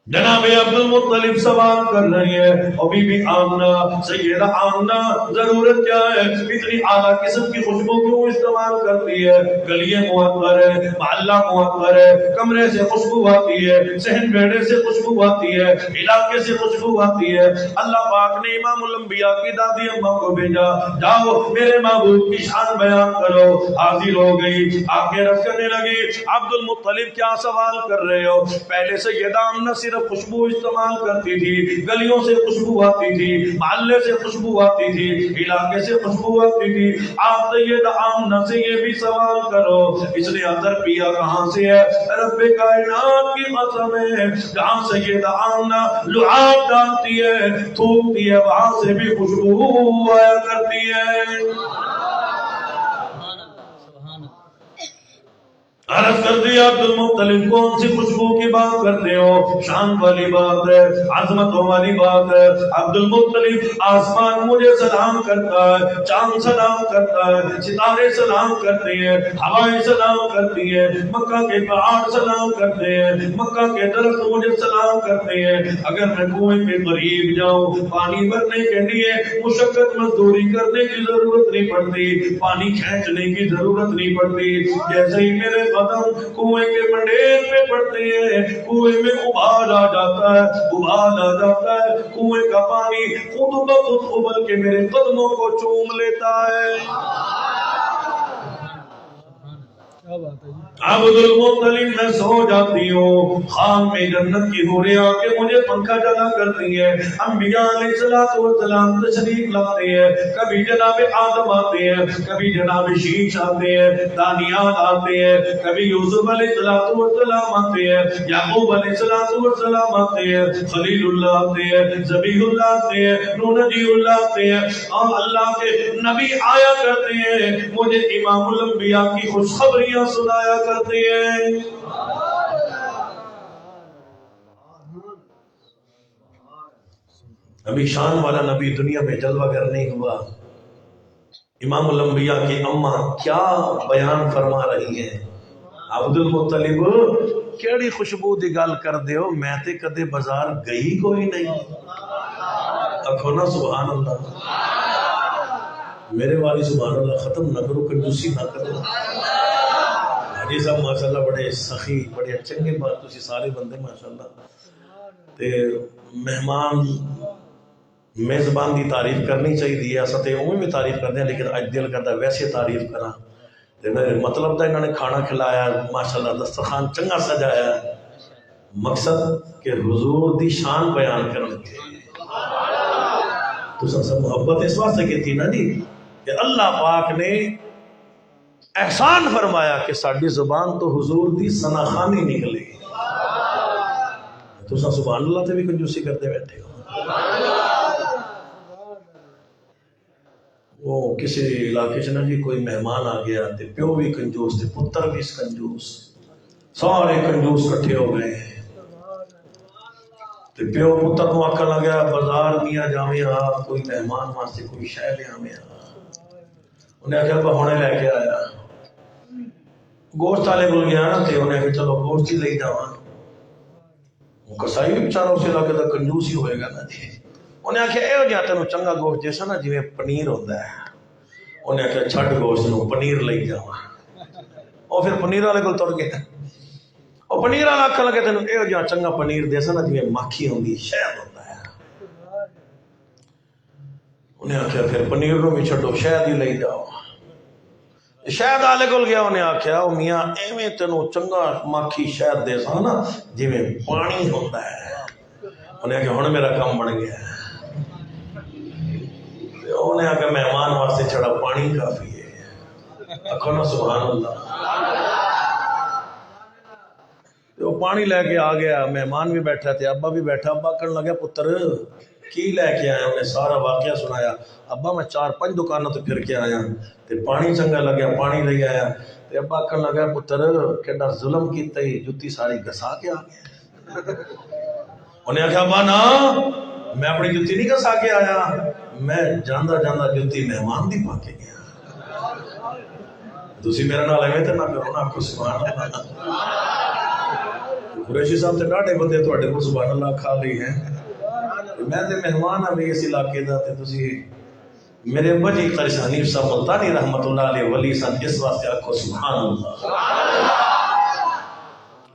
جناب عبد المطلب سوال کر رہی ہے اور بی بی آمنہ، سیدہ آمنہ ضرورت کیا ہے، اتنی اعلیٰ قسم کی خوشبو کیوں استعمال کرتی ہے؟ گلیے معطر ہے، محلہ معطر ہے، کمرے سے خوشبو آتی ہے، صحن بیڑے سے خوشبو آتی ہے، علاقے سے خوشبو آتی ہے. اللہ پاک نے امام الانبیاء کی دادی اماں کو بھیجا، جاؤ میرے محبوب کی شان بیان کرو. حاضر ہو گئی، آنکھیں رکھ کرنے لگی. عبد المطلب کیا سوال کر رہے ہو؟ پہلے سیدہ آمنہ صرف خوشبو استعمال کرتی تھی، گلیوں سے خوشبو آتی تھی، محلے سے خوشبو آتی تھی، علاقے سے خوشبو آتی تھی. آپ سیدہ آمنہ سے یہ بھی سوال کرو اس نے عطر پیا کہاں سے ہے؟ رب کائنات کی قسم ہے جہاں سیدہ آمنہ لعاب ڈالتی ہے، تھوکتی ہے، وہاں سے بھی خوشبو آیا کرتی ہے. عرض کر دیا عبد المطلب کون سی خوشبو کی بات کرتے ہو؟ شان والی بات ہے، عظمتوں والی بات ہے. عبد المطلب آسمان مجھے سلام کرتا ہے، چاند سلام کرتا ہے، ستارے سلام کرتے ہیں، ہوائیں سلام کرتی ہیں، مکہ کے پہاڑ سلام کرتے ہیں، مکہ کے درخت مجھے سلام کرتے ہیں. اگر میں کنویں کے قریب جاؤں پانی بھرنے کے لیے مشقت مزدوری کرنے کی ضرورت نہیں پڑتی، پانی کھینچنے کی ضرورت نہیں پڑتی. جیسے ہی میرے کنویں کے منڈیر پہ پڑتے ہیں کنویں میں ابال آ جاتا ہے، ابال آ جاتا ہے، کنویں کا پانی خود بخود ابل کے میرے قدموں کو چوم لیتا ہے. عبد المطلب میں سو جاتی ہوں، خان میں جنت کی حوریں آ کے مجھے پنکھا چلا کرتی ہے. انبیاء علیہ السلام تشریف لاتے ہیں، کبھی جناب آدم آتے ہیں، کبھی جناب شیش آتے ہیں، دانیال آتے ہیں، کبھی یوسف علیہ السلام آتے ہیں، یعقوب علیہ السلام آتے ہیں، خلیل اللہ آتے ہیں، ذبیح اللہ آتے ہیں، نونجی اللہ آتے ہیں. اور اللہ کے نبی آیا کرتے ہیں، مجھے امام الانبیاء کی خوشخبریاں سنایا کرتے ہیں. ابھی شان والا نبی دنیا میں جلوہ گر نہیں ہوا. امام الانبیاء کی اماں کیا بیان فرما رہی ہیں. عبد المطلب کیڑی خوشبو دی گل کر دیو، میں تے کدے بازار گئی کوئی نہیں. اکھو نا سبحان اللہ. میرے والی سبحان اللہ ختم نہ کرو، کنجوسی نہ کرو. حاجی صاحب ماشاءاللہ بڑے سخی، بڑے چنگے بات، تسی سارے بندے ماشاءاللہ تے مہمان میزبان دی تعریف کرنی چاہیے. اساں تے عمومی تعریف کرتے ہیں لیکن اج دل کرتا ویسے تعریف کراں. تے میرے مطلب دا انہوں نے کھانا کھلایا، ماشاءاللہ دسترخوان چنگا سجایا، مقصد کہ حضور دی شان بیان کرنے. تو سب محبت اس واسطے کی تھی نا جی کہ اللہ پاک نے احسان فرمایا کہ ساڈی زبان تو حضور دی ثناخانی نکلے. تو سبحان اللہ تے بھی کنجوسی کرتے بیٹھے ہو. وہ کسی علاقے سے نا جی کوئی مہمان آ گیا تے پیو بھی کنجوس تے پتر بھی کنجوس، سارے کنجوس کٹھے ہو گئے. تے پیو پتر کو آکھن لگا بازار میاں جاویں آ کوئی مہمان واسطے کوئی شے لے آویں. انہیں آخیا ابا ہونے لے کے آیا. گوشت والے کول گیا نا تے انہیں آخیا چلو گوشت ہی لے جاواں. وہ کسائی بھی بیچارہ اس علاقے دا کنجوس ہی ہوئے گا نا جی. انہیں آخیا اے جا تینوں چنگا گوشت جیسا نا جویں پنیر ہوندا ہے. انہیں آخیا چھڈ گوشت نو پنیر لے جاواں. اور پھر پنیر والے کول تر گیا. اور پنیر والا آخر لگے تینوں اے جا چنگا پنیر دیسا نا جویں مکھی ہوندی شہد ہوندا ہے. انہیں آخیا پھر پنیر نو بھی چھڈو، شہد ہی لے جاؤ۔ شہد والے کول گیا، انہیں آخیا او میاں ایویں تینوں چنگا ماکھی شہد دے سا نا جویں پانی ہوتا ہے۔ انہیں آخیا ہن میرا کام بن گیا ہے۔ انہیں آخیا مہمان واسطے چھڑا پانی کافی ہے، آخو نا سبحان اللہ۔ وہ پانی لے کے آ گیا، مہمان بھی بیٹھا تھے، ابا بھی بیٹھا۔ ابا کہنے لگا پتر کی لے کے آیا؟ انہیں سارا واقعہ سنایا۔ ابا میں 4-5 دکانوں تو پھر کے آیا تے پانی چنگا لگیا، پانی لے آیا۔ تے ابا کہنے لگا پتر کیڈا ظلم کیتا ہی، جتی ساری گسا کے آ گیا۔ انہیں آخیا ابا نا میں اپنی جتی نہیں گسا کے آیا، میں جاندہ جاندہ جتی مہمان دی پا کے گیا۔ تسی میرے نال ایویں تے نہ کرو نا، آپ کو سبحان اللہ۔ قریشی صاحب تے ڈاڈے بندے تواڈے کول سبحان اللہ کھا لئی ہیں، میں تے مہمان ہاں بھی اس علاقے دا، تے تسی میرے ابا جی قاری حنیف صاحب ملتانی رحمت اللہ علیہ ولی سن، اس واسطے آکھو سبحان اللہ۔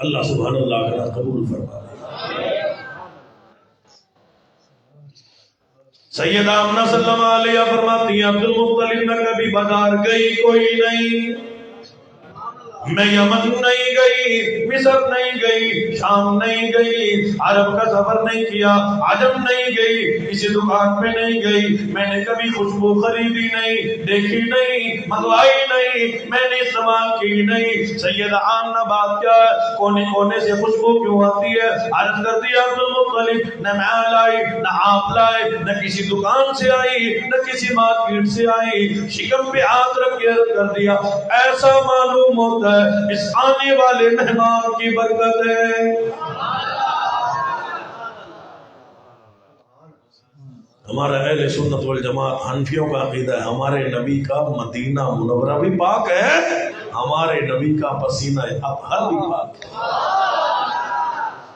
اللہ سبحان اللہ کا قبول فرما۔ سیدہ آمنہ صلی اللہ علیہ فرماتی ہیں عبد المطلب نہ کبھی بازار گئی کوئی نہیں، میں یمن نہیں گئی، مصر نہیں گئی، شام نہیں گئی، عرب کا سفر نہیں کیا، عجم نہیں گئی، کسی دکان پہ نہیں گئی، میں نے کبھی خوشبو خریدی نہیں، دیکھی نہیں، منگوائی نہیں، میں نے استعمال کی نہیں۔ سیدہ آمنہ بات کیا ہے، کونے کونے سے خوشبو کیوں آتی ہے؟ عرض کر دیا عبد المطلب نہ میں لائی، نہ آپ لائے، نہ کسی دکان سے آئی، نہ کسی مارکیٹ سے آئی، شکم پہ ہاتھ رکھ کے عرض کر دیا ایسا معلوم ہوتا ہے اس آنے والے مہمان کی برکت ہے۔ ہمارا اہل سنت والجماعت حنفیوں کا عقیدہ ہے ہمارے نبی کا مدینہ منورہ بھی پاک ہے، ہمارے نبی کا پسینہ اطہر بھی پاک ہے۔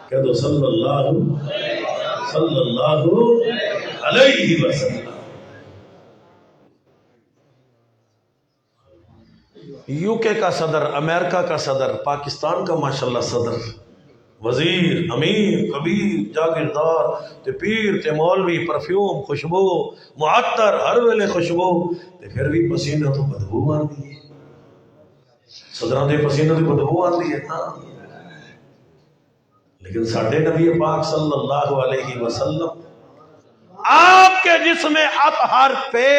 کہہ دو صلی اللہ علیہ وسلم۔ یو کے کا صدر، امریکہ کا صدر، پاکستان کا ماشاءاللہ صدر، وزیر، امیر، کبیر، جاگیردار، تے پیر، تے مولوی، پرفیوم، خوشبو، معطر، ہر ویلے خوشبو، تے پھر بھی پسینہ تو بدبو آندی ہے۔ صدران دے پسینہ تو بدبو آندی ہے نا، لیکن ساڈے نبی پاک صلی اللہ علیہ وسلم آپ کے جسم اطہر پہ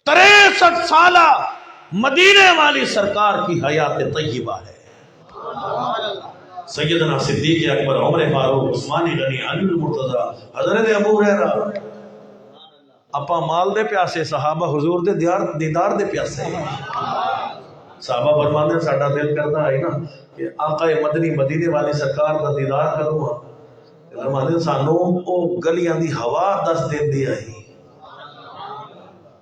63 سالہ مدینے والی سرکار کی حیات طیبہ ہے۔ سیدنا صدیق اکبر، عمر فاروق، عثمان غنی، علی المرتضی، حضرت ابو ہریرہ، اپا مال دے پیاسے، صحابہ حضور دے دیدار دے پیاسے۔ صحابہ فرماندے ساڈا دل کرتا ہے نا کہ آقا مدنی مدینے والی سرکار دا دیدار کروں، فرماندے سانوں او گلیاں دی ہوا دس دیندی آئی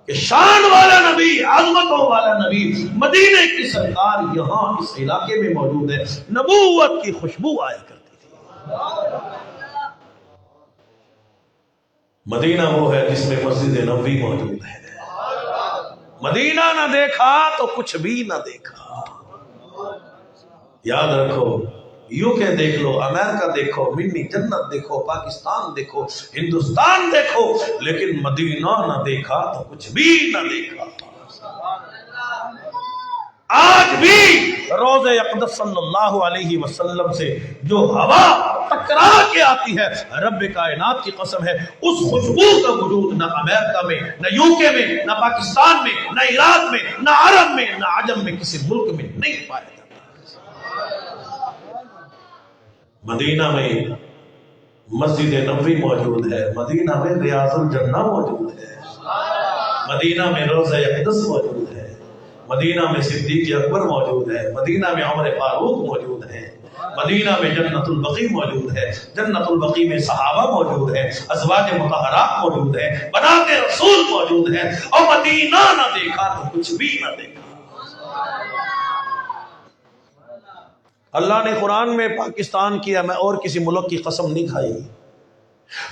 کہ شان والا نبی، عظمتوں والا نبی، مدینے کی سرکار یہاں اس علاقے میں موجود ہے۔ نبوت کی خوشبو آیا کرتی تھی۔ مدینہ وہ ہے جس میں مسجد نبوی موجود ہے۔ مدینہ نہ دیکھا تو کچھ بھی نہ دیکھا۔ یاد رکھو، یو کے دیکھ لو، امریکہ دیکھو، منی جنت دیکھو، پاکستان دیکھو، ہندوستان دیکھو، لیکن مدینہ نہ دیکھا تو کچھ بھی نہ دیکھا۔ آج بھی روضہ اقدس صلی اللہ علیہ وسلم سے جو ہوا ٹکرا کے آتی ہے، رب کائنات کی قسم ہے اس خوشبو کا وجود نہ امریکہ میں، نہ یو کے میں، نہ پاکستان میں، نہ عراق میں، نہ عرب میں، نہ عجم میں، کسی ملک میں نہیں پایا جاتا۔ مدینہ میں مسجد نبوی موجود ہے، مدینہ میں ریاض الجنہ موجود ہے، مدینہ میں روضہ اقدس موجود ہے، مدینہ میں صدیق اکبر موجود ہے، مدینہ میں عمر فاروق موجود ہے، مدینہ میں جنت البقیع موجود ہے، جنت البقیع میں صحابہ موجود ہے، ازواج مطہرات موجود ہے، بنات رسول موجود ہے، اور مدینہ نہ دیکھا تو کچھ بھی نہ دیکھا۔ اللہ نے قرآن میں پاکستان کیا، میں اور کسی ملک کی قسم نہیں کھائی۔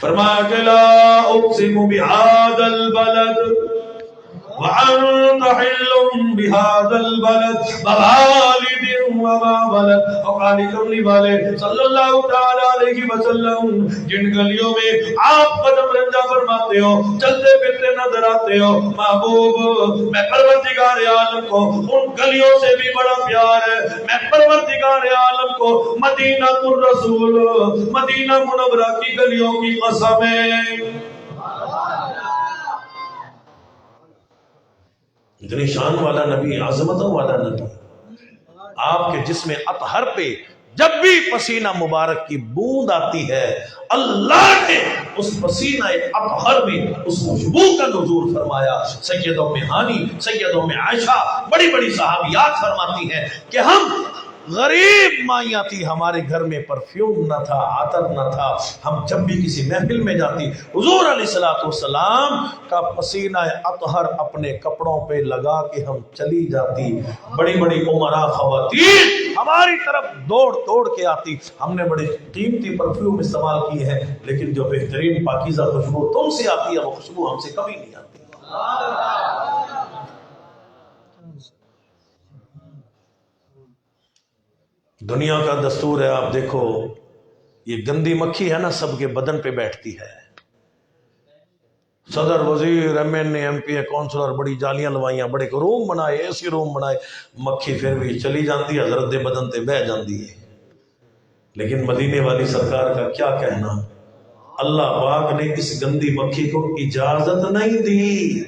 فرمایا کہ لا اقسم بهذا البلد وأنت حل بهذا البلد بوالد وما ولد. اور کرنے والے صلی اللہ تعالی علیہ وسلم جن گلیوں میں آپ قدم رنجا فرماتے ہو، چلتے پھرتے نظر آتے ہو، محبوب میں پروردگار عالم کو ان گلیوں سے بھی بڑا پیار ہے. میں پروردگار عالم کو مدینہ الرسول، مدینہ منورہ کی گلیوں کی قسم ہے. اتنی شان والا نبی، عظمتوں والا نبی، آپ کے جسم اطہر پہ جب بھی پسینہ مبارک کی بوند آتی ہے، اللہ نے اس پسینہ اطہر میں اس خوشبو کا نزول فرمایا. سیدہ ام ہانی، سیدہ ام عائشہ، بڑی بڑی صحابیات فرماتی ہیں کہ ہم غریب مائیاں تھی، ہمارے گھر میں پرفیوم نہ تھا، عطر نہ تھا. ہم جب بھی کسی محفل میں جاتی، حضور علیہ السلام کا پسینہ اطہر اپنے کپڑوں پہ لگا کے ہم چلی جاتی. بڑی بڑی عمرہ خواتین ہماری طرف دوڑ دوڑ کے آتی. ہم نے بڑے قیمتی پرفیوم استعمال کی ہے، لیکن جو بہترین پاکیزہ خوشبو تم سے آتی ہے وہ خوشبو ہم سے کبھی نہیں آتی. دنیا کا دستور ہے، آپ دیکھو یہ گندی مکھی ہے نا سب کے بدن پہ بیٹھتی ہے. صدر، وزیر، ایم این اے، ایم پی اے، کونسلر بڑی جالیاں لوائیاں، بڑے روم بنائے، ایسی روم بنائے، مکھی پھر بھی چلی جاتی ہے، حضرت دے بدن تے بہ جاندی ہے. لیکن مدینے والی سرکار کا کیا کہنا، اللہ پاک نے اس گندی مکھی کو اجازت نہیں دی.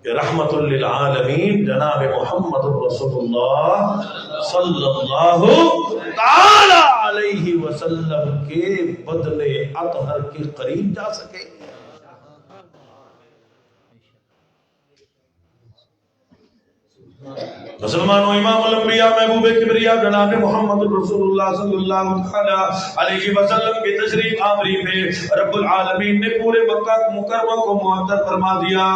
کہ رحمت للعالمین جناب محمد رسول اللہ صلی اللہ تعالی علیہ وسلم کے بدن اطہر کے قریب جا سکے. مسلمانوں، امام الانبیاء محبوب کبریا جناب محمد رسول اللہ صلی اللہ علیہ وسلم کی تشریف آوری میں رب العالمین نے پورے مکہ مکرمہ کو معطر فرما دیا.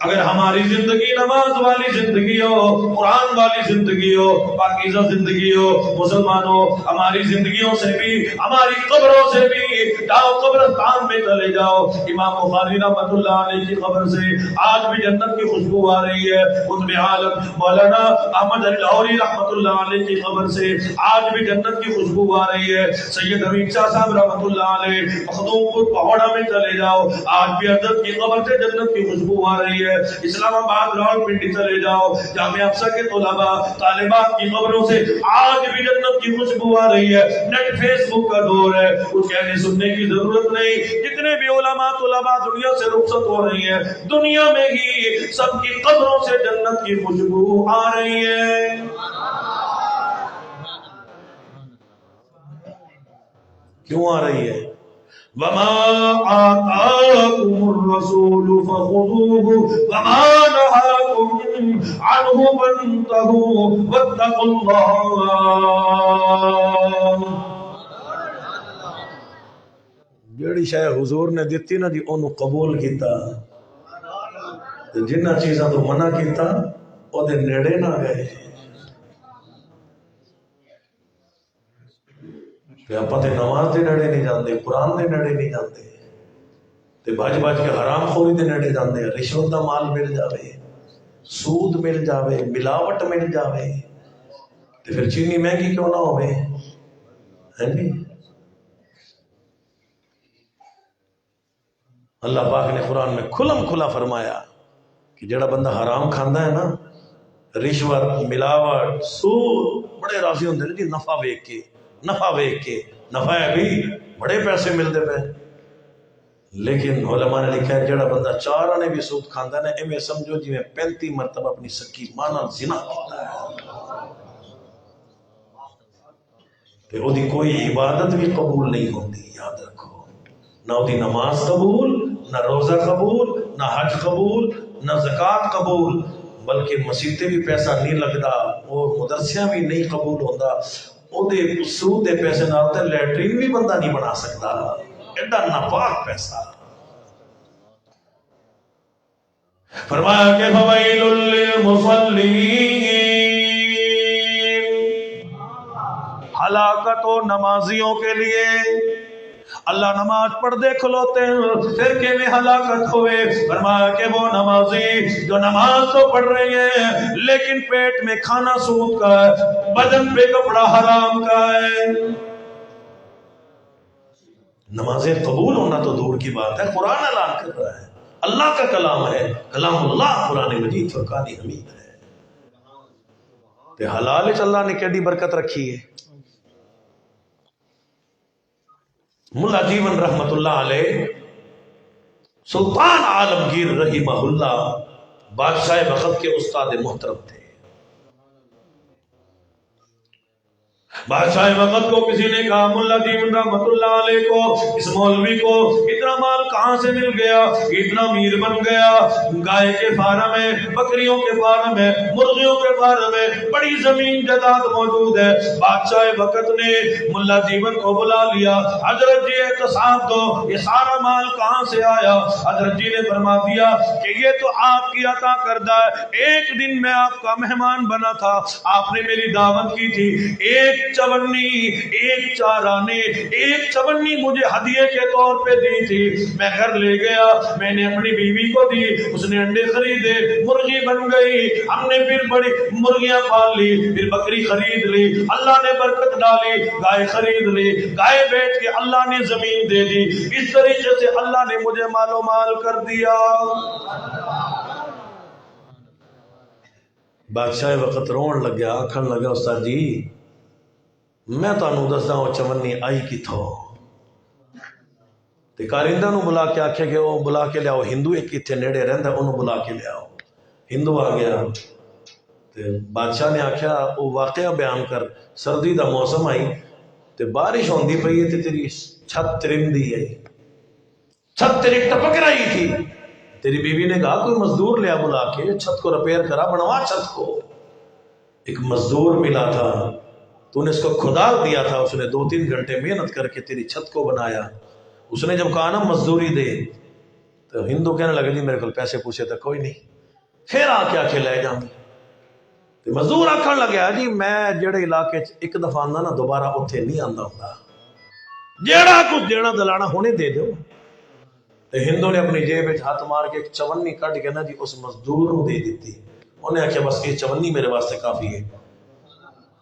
اگر ہماری زندگی نماز والی زندگی ہو، قرآن والی زندگی ہو، پاکیزہ زندگی ہو، مسلمانوں ہماری زندگیوں سے بھی، ہماری قبروں سے بھی جاؤ، قبرستان میں چلے جاؤ. امام بخاری رحمۃ اللہ علیہ کی قبر سے آج بھی جنت کی خوشبو آ رہی ہے. قطب عالم مولانا احمد علی لاہوری رحمۃ اللہ علیہ کی قبر سے آج بھی جنت کی خوشبو آ رہی ہے. سید حمید شاہ صاحب رحمۃ اللہ علیہ مخدوم پور پہاڑا میں چلے جاؤ، آج بھی حضرت کی قبر سے جنت کی خوشبو آ رہی ہے. اسلام آباد راول پنڈی چلے جاؤ، جامعہ افسر کے طلباء طالبات کی قبروں سے آج بھی جنت کی خوشبو آ رہی ہے. نیٹ فیس بک کا دور ہے، کچھ کہنے سننے کی ضرورت نہیں. جتنے بھی علماء طلباء دنیا سے رخصت ہو رہی ہیں، دنیا میں ہی سب کی قبروں سے جنت کی خوشبو آ رہی ہے. کیوں آ رہی ہے؟ وَمَا آتَاكُمُ الرَّسُولُ فَخُذُوهُ وَمَا نَهَاكُمْ عَنْهُ فَانْتَهُوا وَاتَّقُوا اللَّهَ. جیڑی شے حضور نے دتی نا جی اونوں قبول کیتا، تے جنہ چیزاں تو منع کیتا او دے نیڑے نہ گئے. کہ آپ تے نماز دے نیڑے نہیں جاندے، قرآن دے نیڑے نہیں جاندے، تے بھج بھج کے حرام خوری دے نیڑے جاندے. رشوت دا مال مل جاوے، سود مل جاوے، ملاوٹ مل جاوے، تے پھر چینی مہنگی کیوں نہ ہوئے، ہے نہیں؟ اللہ پاک نے قرآن میں کھلم کھلا فرمایا کہ جڑا بندہ حرام کھاندا ہے نا، رشوت، ملاوٹ، سود، بڑے راضی ہوندے نے جی نفع ویکھ کے، نفع ویکھ کے. نفع ہے بھی بڑے پیسے ملتے پہ، لیکن علماء نے لکھا ہے جڑا بندہ 4 آنے بھی سود کھاندا ہے ایویں سمجھو جی میں 35 مرتبہ اپنی سکی ماں نال زنا کیتا ہے. تے او دی کوئی عبادت بھی قبول نہیں ہوندی، یاد رکھو. نہ او دی نماز قبول، نہ روزہ قبول، نہ حج قبول، نہ زکوٰۃ قبول، بلکہ مسیتے بھی پیسہ نہیں لگدا، اور مدرسیاں بھی نہیں قبول ہوندا. او دے سود دے پیسے نہ ہوتے لیٹرین بھی بندہ نہیں بنا سکتا، ایڈا ناپاک پیسہ. فرمایا کہ فویل للمصلین، ہلاکت و نمازیوں کے لیے. اللہ نماز پڑھ دے کھلوتے ہیں فرقے میں ہلاکت ہوئے. فرمایا کہ وہ نمازی جو نماز تو پڑھ رہے ہیں لیکن پیٹ میں کھانا سود کا ہے, بدن پہ کپڑا حرام کا ہے. نمازیں قبول ہونا تو دور کی بات ہے, قرآن اعلان کر رہا ہے, اللہ کا کلام ہے, کلام اللہ قرآن مجید فرقان حمید ہے. تے حلال وچ اللہ نے کیڑی برکت رکھی ہے. ملا جیون رحمت اللہ علیہ سلطان عالمگیر رحمہ اللہ بادشاہ وقت کے استاد محترم تھے. بادشاہ وقت کو کسی نے کہا ملا جیون رحمت اللہ علیہ کو, اس مولوی کو اتنا مال کہاں سے مل گیا, اتنا امیر بن گیا, گائے کے فارم ہے, بکریوں کے فارم ہے, مرغیوں کے فارم ہے, بڑی زمین جائیداد موجود ہے. بادشاہ وقت نے ملا جیون کو بلا لیا, حضرت جی احتساب دو, یہ سارا مال کہاں سے آیا؟ حضرت جی نے فرما دیا کہ یہ تو آپ کی عطا کردہ ہے. ایک دن میں آپ کا مہمان بنا تھا, آپ نے میری دعوت کی تھی, ایک چونی, ایک چارانے, ایک چونی مجھے ہدیے کے طور پہ دی تھی. میں گھر لے گیا, میں نے اپنی بیوی کو دی, اس نے انڈے خریدے, مرغی بن گئی, ہم نے پھر بڑی مرغیاں پال لی, پھر بکری خرید لی, اللہ نے برکت ڈالی, گائے خرید لی, گائے بیچ کے اللہ نے زمین دے دی. اس طریقے سے اللہ نے مجھے مال و مال کر دیا. بادشاہ وقت رون لگ گیا, آکھن لگا استاد جی میں تانوں دسدا وہ چونی آئی کتھوں. تے کارندہ نو بلا کے آکھے کہ وہ بلا کے لیاؤ, ہندو ایک اتنے نیڑے رہندا انہوں بلا کے لیاؤ. ہندو آ گیا تے بادشاہ نے آکھیا وہ واقعہ بیان کر. سردی دا موسم آئی تے بارش ہوندی پئی ہے تے تیری چھت ترندی ہے, چھت تیری ٹپک رہی تھی. تیری بیوی نے کہا کوئی مزدور لیا بلا کے چھت کو ریپیئر کرا, بنوا چھت کو. ایک مزدور ملا تھا, تو نے اس کو کھدار دیا تھا, اس نے 2-3 گھنٹے محنت کر کے تیری چھت کو بنایا. اس نے جب کہا نا مزدوری دے, تو ہندو کہنے لگے جی میرے کو پیسے پوچھے تھا کوئی نہیں, پھر آ کے آکے لے جاؤں. مزدور آکھن لگیا جی میں جڑے علاقے ایک دفعہ آندا نا دوبارہ اتھے نہیں آندا ہوندا, جیڑا کچھ دینا دلانا ہونے دے دو. تو ہندو نے اپنی جیب وچ ہاتھ مار کے ایک چونی کٹ کے نا جی اس مزدور کو دے دیتی. انہیں آکھیا بس یہ چونی میرے واسطے کافی ہے.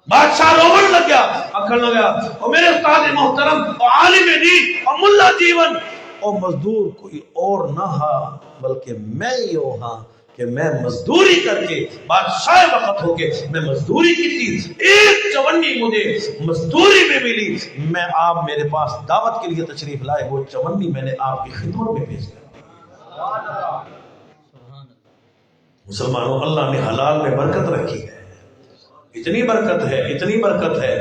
بادشاہ رومن لگ گیا, آکھن لگا او میرے استاد محترم او عالم دین او ملا جیون, او مزدور کوئی اور نہ ہا بلکہ میں ہی ہاں کہ میں مزدوری کر کے بادشاہ وقت ہو کے میں مزدوری کی تھی, ایک چونی مجھے مزدوری میں ملی, میں آپ میرے پاس دعوت کے لیے تشریف لائے, وہ چونی میں نے آپ کی خدمت میں بھیج دیا. مسلمانوں اللہ نے حلال میں برکت رکھی ہے, اتنی برکت ہے, اتنی برکت ہے.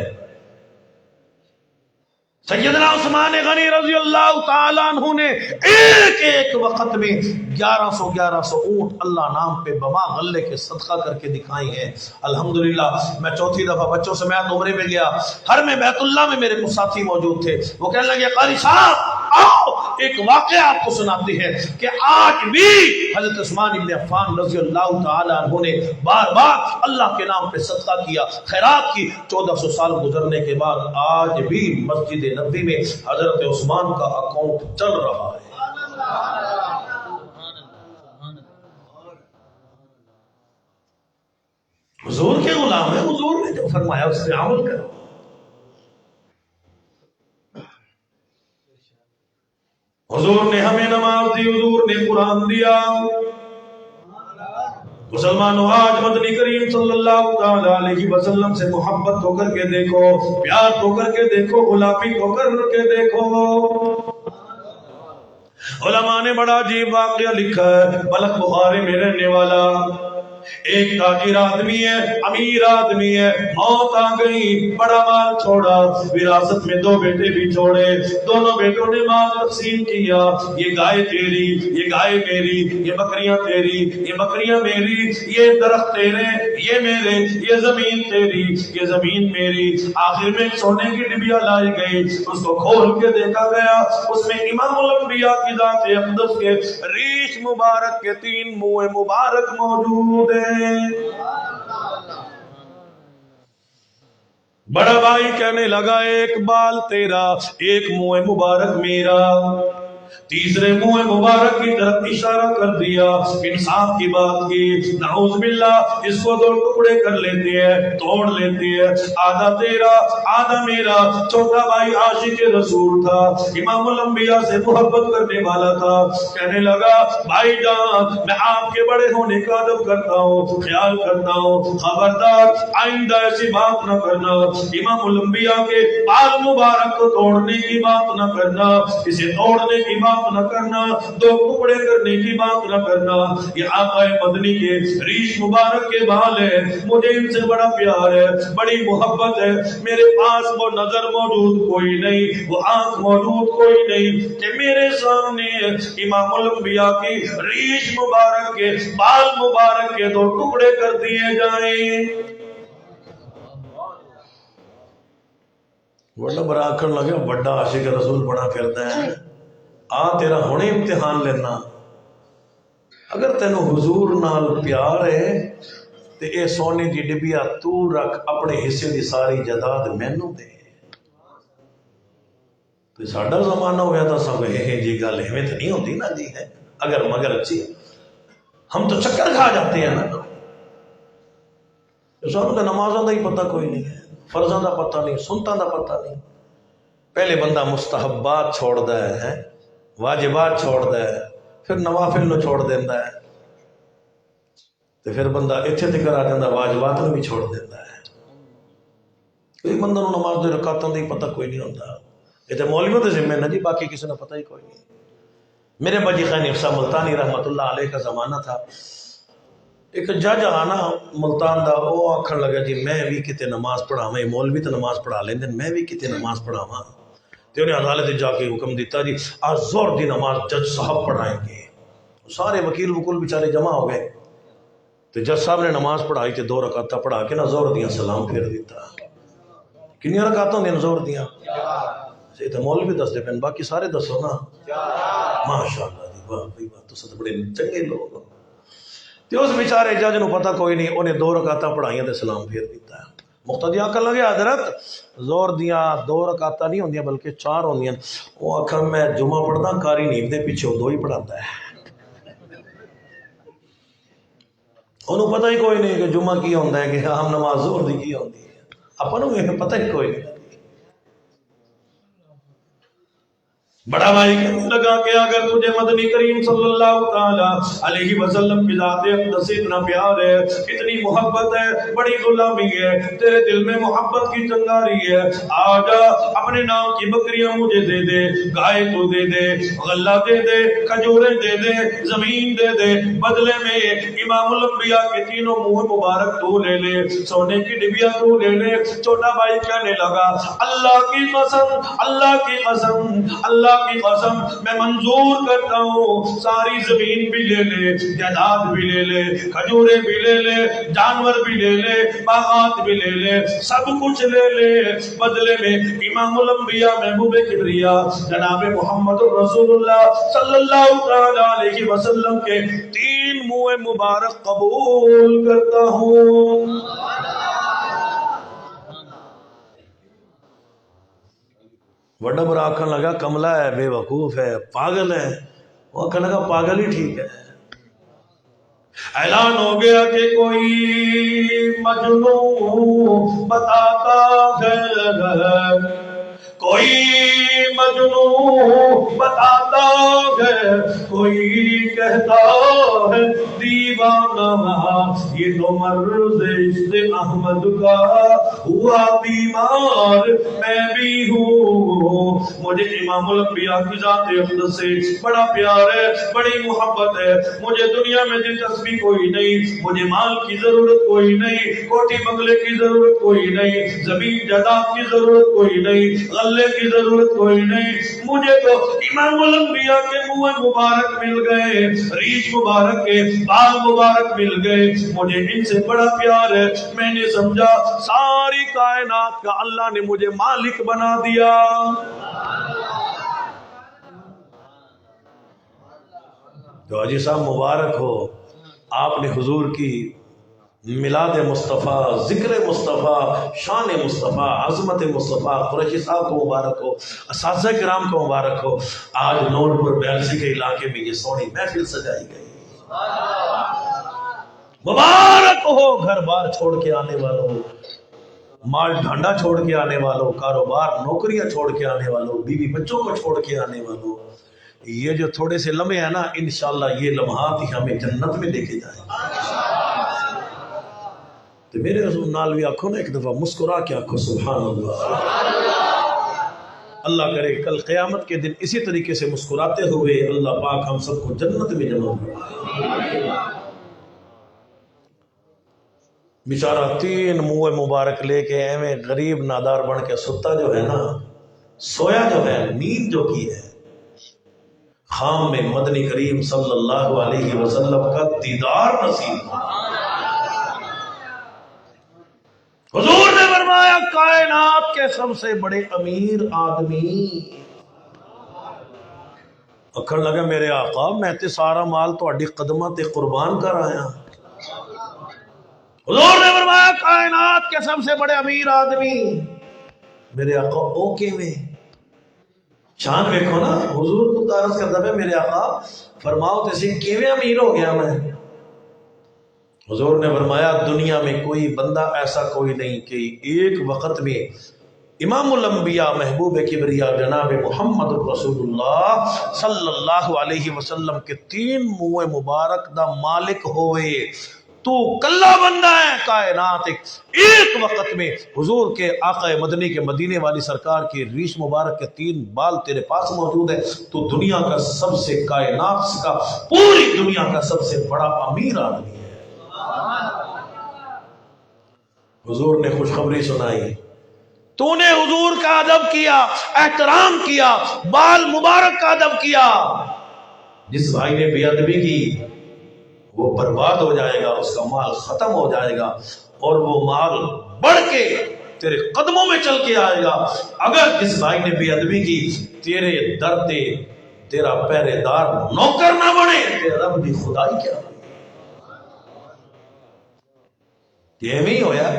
سیدنا عثمان غنی رضی اللہ تعالیٰ عنہ نے ایک وقت میں 1100 اونٹ اللہ نام پہ بما غلے کے صدقہ کر کے دکھائی ہیں. الحمدللہ میں 4تھی دفعہ بچوں سے میں عمرے میں گیا, ہر میں بیت اللہ میں میرے کچھ ساتھی موجود تھے. وہ کہنے لگے قاری صاحب آؤ ایک واقعہ آپ کو سناتے ہیں کہ آج بھی حضرت عثمان ابن عفان رضی اللہ تعالیٰ عنہ نے بار بار اللہ کے نام پہ صدقہ کیا, خیرات کی. 1400 سال گزرنے کے بعد آج بھی مسجد نبی میں حضرت عثمان کا اکاؤنٹ چل رہا ہے. حضور کے غلام ہیں, حضور نے جو فرمایا اس پہ عمل کرو. حضور نے ہمیں نماز دی, حضور نے قرآن دیا. مسلمانوں آج مدنی کریم صلی اللہ تعالی علیہ وسلم سے محبت تو کر کے دیکھو, پیار تو کر کے دیکھو, غلامی تو کر کے دیکھو. علماء نے بڑا عجیب واقعہ لکھا ہے. بلخ بخاری میں رہنے والا ایک تاجر آدمی ہے, امیر آدمی ہے, موت آ گئی, بڑا مال چھوڑا, وراثت میں 2 بیٹے بھی چھوڑے. دونوں بیٹوں نے مال تقسیم کیا, یہ گائے تیری, یہ گائے میری, یہ بکریاں تیری, یہ بکریاں میری, یہ درخت تیرے, یہ میرے, یہ زمین تیری, یہ زمین میری. آخر میں سونے کی ڈبیا لائی گئی, اس کو کھول کے دیکھا گیا, اس میں امام الانبیاء کی ذات اقدس کے ریش مبارک کے 3 منہ مبارک موجود. بڑا بھائی کہنے لگا ایک بال تیرا ایک منہ مبارک میرا، تیسرے منہ مبارک کی طرف اشارہ کر دیا، انصاف کی بات کی، نعوذ باللہ اس کو دو ٹکڑے کر لیتے ہیں، توڑ لیتے ہیں، آدھا تیرا آدھا میرا۔ چھوٹا بھائی عاشق رسول تھا، امام الانبیاء سے محبت کرنے والا تھا، کہنے لگا بھائی جان میں آپ کے بڑے ہونے کا ادب کرتا ہوں، خیال کرتا ہوں، خبردار آئندہ ایسی بات نہ کرنا، امام الانبیاء کے بال مبارک کو توڑنے کی بات نہ کرنا، اسے توڑنے کی بات نہ کرنا، دو ٹکڑے کرنے کی بات نہ کرنا، یہ آقا مدنی کے ریش مبارک کے بال ہے، مجھے ان سے بڑا پیار ہے، بڑی محبت ہے، میرے پاس وہ نظر موجود کوئی نہیں، وہ آنکھ موجود کوئی نہیں کہ میرے سامنے امام الانبیاء کی ریش مبارک کے بال مبارک کے دو ٹکڑے کر دیے جائیں۔ ورنہ برا آکھن لگے بڑا عاشق رسول بڑا پھرتا ہے، تیرا ہونے امتحان لینا، اگر تینو حضور نال پیار ہے تے اے سونے دی ڈبیا تو رکھ، اپنے حصے دی ساری جائیداد مینوں دے۔ تو ساڈا زمانہ ہویا تھا سب جی گل ایویں تے نہیں ہوندی نا جی ہے، اگر مگر اچھی ہم تو چکر کھا جاتے ہیں نا، سانوں تے نمازاں دا ہی پتہ کوئی نہیں ہے، فرضاں دا پتہ نہیں، سنتاں دا پتہ نہیں۔ پہلے بندہ مستحبات چھوڑدا ہے، واجبات چھوڑدا ہے، پھر نوافل نو چھوڑ دیندا ہے، تو پھر بندہ اتھے تک آ جاندا واجبات نو بھی چھوڑ دیندا ہے۔ کوئی بندہ نو نماز دے رکعتاں دی پتہ کوئی نہیں ہوندا، یہ تے مولویوں دے ذمہ نہ جی، باقی کسی نے پتہ ہی کوئی نہیں۔ میرے بجی خان افسا ملتانی رحمت اللہ علیہ کا زمانہ تھا، ایک جج آنا ملتان دا، وہ آکھن لگا جی میں بھی کتے نماز پڑھاواں، مولوی تے نماز پڑھا لیندے، میں بھی کتے نماز پڑھاواں۔ تے انہیں عدالت جا کے حکم دیتا جی آج زور دی نماز جج صاحب پڑھائیں گے۔ سارے وکیل وکول بیچارے جمع ہو گئے، تو جج صاحب نے نماز پڑھائی تے دو رکعتاں پڑھا کے نہ زور دیاں سلام پھیر دیتا۔ کنی رکعتاں ہوندیاں زور دیاں؟ یہ تو مولوی دس دے پین، باقی سارے دسو نا۔ ماشاءاللہ دی واہ بھائی واہ، تساں تے بڑے چنگے لوگ ہو۔ تے اس بیچارے جج نو پتہ کوئی نہیں، انہیں دو رکعتاں پڑھائیاں تے سلام پھیر دیتا ہے۔ مقتدی آکھن لگے حضرت زور دیاں دو رکعتاں نہیں ہوندیاں بلکہ چار ہوندیاں۔ وہ آکھن میں جمعہ پڑھدا کاری نیب دے پیچھے دو ہی پڑھاتا ہے، انہوں پتہ ہی کوئی نہیں کہ جمعہ کی ہوندا ہے کہ عام نماز زور دی کی ہوندی ہے، اپن نوں پتہ ہی کوئی نہیں۔ بڑا بھائی کہنے لگا کہ اگر تجھے مدنی کریم صلی اللہ تعالی علیہ وسلم کی ذات اقدس سے اتنا پیار ہے، اتنی محبت ہے، بڑی غلامی ہے، تیرے دل میں محبت کی چنگاری ہے، آجا اپنے نام کی بکریاں مجھے دے دے، گائے تو دے دے، غلہ دے دے، کھجوریں دے دے، زمین دے دے، بدلے میں امام الانبیاء کے تینوں منہ مبارک تو لے لے، سونے کی ڈبیا تو لے لے۔ چھوٹا بھائی کہنے لگا اللہ کی قسم، اللہ کی قسم، اللہ کی قسم میں منظور کرتا ہوں، ساری زمین بھی لے لے، جائیداد بھی لے لے، کھجوریں بھی لے لے، جانور بھی لے لے، باغات بھی لے لے، سب کچھ لے لے، بدلے میں امام الانبیاء محبوب کبریا جناب محمد رسول اللہ صلی اللہ علیہ وسلم کے تین منہ مبارک قبول کرتا ہوں۔ بڑا برا آکھن لگا کملا ہے، بے وقوف ہے، پاگل ہے۔ وہ آکھن لگا پاگل ہی ٹھیک ہے۔ اعلان ہو گیا کہ کوئی مجنون بتاتا ہے، کوئی مجنون بتاتا ہے، کوئی کہتا ہے دیوانہ، یہ تو مرض عشق احمد کا ہوا بیمار میں بھی ہوں۔ مجھے امام الانبیاء کی ذات اقدس سے بڑا پیار ہے، بڑی محبت ہے، مجھے دنیا میں دلچسپی کوئی نہیں، مجھے مال کی ضرورت کوئی نہیں، کوٹھی بنگلے کی ضرورت کوئی نہیں، زمین جائیداد کی ضرورت کوئی نہیں، غلے کی ضرورت کوئی نہیں، مجھے تو امام الانبیاء کے منہ مبارک مل گئے، ریش مبارک کے بال مبارک مل گئے، مجھے ان سے بڑا پیار ہے۔ میں نے سمجھا ساری کائنات کا اللہ نے مجھے مالک بنا دیا۔ تو حاجی صاحب مبارک ہو، آپ نے حضور کی میلاد مصطفیٰ، ذکر مصطفیٰ، شان مصطفیٰ، عظمت مصطفیٰ، قریشی صاحب کو مبارک ہو، اساتذہ کرام کو مبارک ہو۔ آج نور پور بیلسی کے علاقے میں یہ سونی محفل سجائی گئی، مبارک ہو گھر بار چھوڑ کے آنے والوں، مال ڈھانڈا چھوڑ کے آنے والوں، کاروبار نوکریاں چھوڑ کے آنے والوں، بیوی بچوں کو چھوڑ کے آنے والوں۔ یہ جو تھوڑے سے لمحے ہیں نا، انشاءاللہ یہ لمحات ہی ہمیں جنت میں لے کے جائیں گے۔ تو میرے رسول نال بھی آنکھوں نا ایک دفعہ مسکرا کے آنکھوں سبحان اللہ۔ اللہ کرے کل قیامت کے دن اسی طریقے سے مسکراتے ہوئے اللہ پاک ہم سب کو جنت میں جمع کرے۔ بیچارہ 3 منہ مبارک لے کے ایویں غریب نادار بن کے ستا جو ہے نا، سویا جو ہے، نیند جو کی ہے، خام میں مدنی کریم صلی اللہ علیہ وسلم کا دیدار نصیب۔ حضور نے فرمایا کائنات کے سب سے بڑے امیر آدمی اکھڑ لگا میرے آقا میں تے سارا مال تہاڈی قدماں تے قربان کر آیا۔ حضور نے فرمایا کائنات کے سب سے بڑے امیر آدمی، میرے آقا او کیویں؟ شان دیکھو نا، حضور کو تعارف کرتا ہے میرے آقا فرماؤ تے سی کیویں امیر ہو گیا میں؟ حضور نے فرمایا دنیا میں کوئی بندہ ایسا کوئی نہیں کہ ایک وقت میں امام الانبیاء محبوب کبریا جناب محمد رسول اللہ صلی اللہ علیہ وسلم کے 3 منہ مبارک دا مالک ہوئے۔ تو کلا بندہ ہے کائنات ایک وقت میں حضور کے آقا مدنی کے مدینے والی سرکار کی ریش مبارک کے 3 بال تیرے پاس موجود ہے، تو دنیا کا سب سے کائنات کا پوری دنیا کا سب سے بڑا امیر آدمی ہے۔ حضور نے خوشخبری سنائی، تو نے حضور کا ادب کیا، احترام کیا، بال مبارک کا ادب کیا، جس بھائی نے بے ادبی کی وہ برباد ہو جائے گا، اس کا مال ختم ہو جائے گا، اور وہ مال بڑھ کے تیرے قدموں میں چل کے آئے گا۔ اگر جس بھائی نے بے ادبی کی تیرے در تے تیرا پہرے دار نوکر نہ بنے، تیرا رب بھی خدائی کیا؟ یہ میں ہی ہویا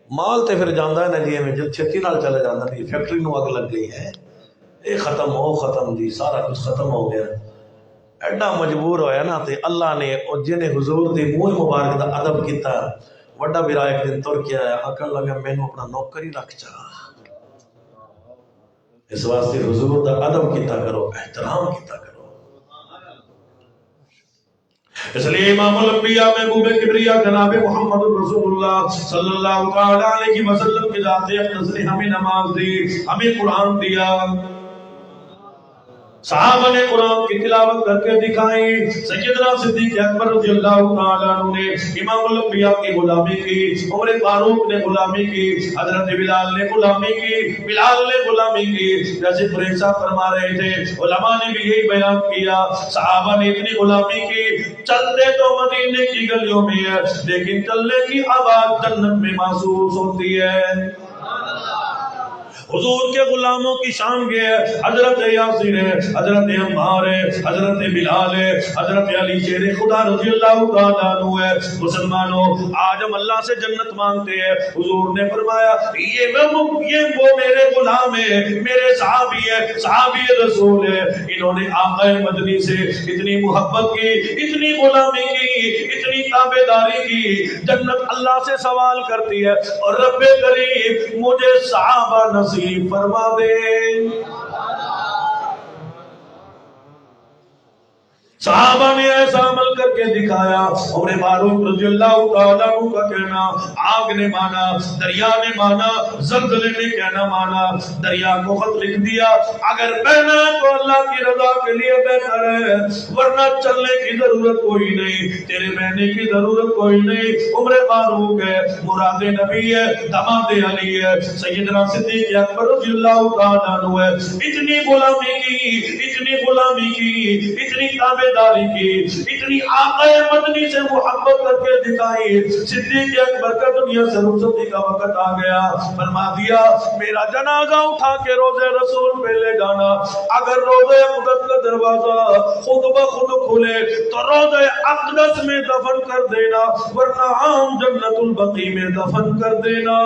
مال تے پھر جاندہ ہے نا جی، میں جب چھتی نال چلے جاندہ نہیں، فیکٹری نو اگ لگ گئی ہے، اے ختم ہو ختم جی، سارا کچھ ختم ہو گیا۔ ایڈا مجبور ہویا نا تے اللہ نے جنہیں حضور دے منہ مبارک دا ادب کیتا، وڈا برا ایک دن تر کے آیا، آکھن لگا میں نے اپنا نوکر ہی رکھ چاہ۔ اس واسطے حضور دا ادب کیتا کرو، احترام کیتا کرو۔ اس لیے امام الانبیاء محبوب کبریا جناب محمد رسول اللہ صلی اللہ تعالی علیہ وسلم کی ذات اقدس نے ہمیں نماز دی، ہمیں قرآن دیا، صحابہ نے قرآن کی تلاوت کر کے دکھائی۔ سیدنا صدیق اکبر رضی اللہ تعالیٰ عنہ نے امام الانبیاء کی غلامی کی، عمر فاروق نے غلامی کی، حضرت بلال نے غلامی کی، بلال نے غلامی کی، جیسے قریش صاحب فرما رہے تھے، علماء نے بھی یہی بیان کیا، صحابہ نے اتنی غلامی کی، چلتے تو مدینے کی گلیوں میں ہے لیکن چلنے کی آواز جنت میں محسوس ہوتی ہے۔ حضور کے غلاموں کی شان یہ ہے، حضرت یاسین ہے، حضرت عمار ہے، حضرت بلال ہے، حضرت علی شیر خدا رضی اللہ تعالیٰ عنہ ہے۔ مسلمانوں آج ہم اللہ سے جنت مانگتے ہیں، حضور نے فرمایا یہ وہ میرے غلام ہے، میرے صحابی ہے، صحابی رسول ہے، انہوں نے آقا مدنی سے اتنی محبت کی، اتنی غلامی کی، اتنی تابعداری کی، جنت اللہ سے سوال کرتی ہے اور رب کریم مجھے صحابہ نصیب فرما دے۔ صحابہ نے ایسا عمل کر کے دکھایا۔ عمر فاروق رضی اللہ تعالیٰ عنہ کا کہنا، آگ نے مانا، دریا نے مانا، زلزلے نے کہنا مانا، دریا کو خط لکھ دیا، اگر بہنا تو اللہ کی رضا کے لیے بہتر ہے، ورنہ چلنے کی ضرورت کوئی نہیں، تیرے بہنے کی ضرورت کوئی نہیں۔ عمر فاروق ہے، مراد نبی ہے، داماد علی ہے، سیدنا صدیق اکبر رضی اللہ تعالیٰ عنہ ہے۔ اتنی غلامی کی، اتنی غلامی کی، اتنی تابع داری کی، اتنی آقا مدنی سے محبت کر کے دکھائی. صدیق اکبر کا دنیا سے رخصتی کا وقت آ گیا. فرما دیا میرا جنازہ اٹھا کے روضے رسول پہ لے جانا. اگر روضے اقدس کا دروازہ خود بخود کھلے تو روضے اقدس میں دفن کر دینا, ورنہ عام جنت البقیع میں دفن کر دینا.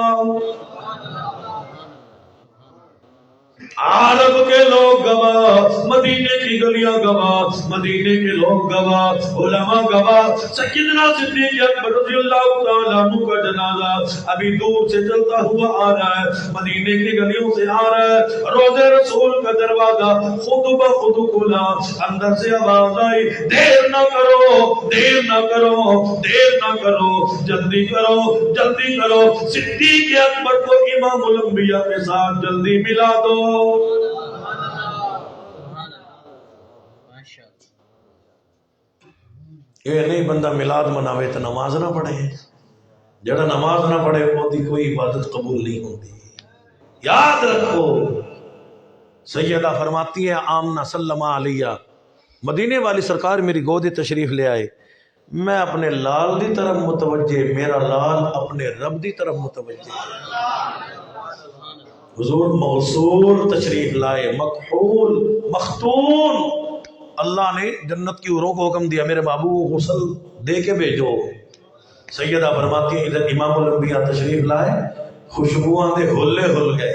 عرب کے لوگ گواہ, مدینے کی گلیاں گواہ, مدینے کے لوگ گواہ, علماء گواہ. سیدنا صدیق اکبر رضی اللہ تعالیٰ عنہ کا جنازہ ابھی دور سے چلتا ہوا آ رہا ہے, مدینے کی گلیوں سے آ رہا ہے. روضے رسول کا دروازہ خود بخود کھلا, اندر سے آواز آئی دیر نہ کرو, دیر نہ کرو, دیر نہ کرو, جلدی کرو, جلدی کرو. صدیق اکبر کو امام الانبیاء کے ساتھ جلدی ملا دو. یہ نہیں بندہ میلاد مناوے تو نماز نہ پڑھے, جڑا نماز نہ پڑھے وہ دی کوئی عبادت قبول نہیں ہوتی. یاد رکھو سیدہ فرماتی ہے آمنہ سلمہ علیہ, مدینے والی سرکار میری گودی تشریف لے آئے, میں اپنے لال دی طرف متوجہ, میرا لال اپنے رب دی طرف متوجہ. حضور موصول تشریف لائے, مکحول مختون. اللہ نے جنت کی حوروں کو حکم دیا میرے بابو کو غسل دے کے بھیجو. سیدہ فرماتی ہیں ادھر امام الانبیاء تشریف لائے, خوشبوئیں دے ہلے ہل گئے,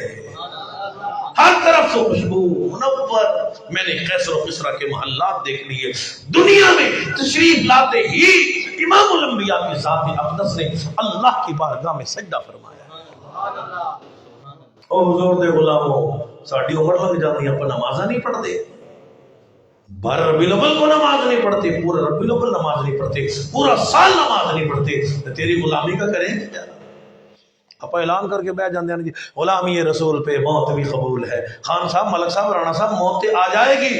ہر طرف سے خوشبو منور. میں نے قیصر و کسریٰ کے محلات دیکھ لیے. دنیا میں تشریف لاتے ہی امام الانبیاء کی ذات اقدس نے اللہ کی بارگاہ میں سجدہ فرمایا. او حضور دے غلاموں, ساڑھی عمر لگ جاتی ہیں, اپنا نمازہ نہیں پڑھتے, 12 ربیع الاول کو نماز نہیں پڑھتے, پورا ربیع الاول نماز نہیں پڑھتے, پورا سال نماز نہیں پڑھتے, تیری غلامی کا کریں کیا؟ آپ اعلان کر کے بیٹھ جاندے ہیں جی غلامی رسول پہ موت بھی قبول ہے. خان صاحب, ملک صاحب, رانا صاحب, موت آ جائے گی.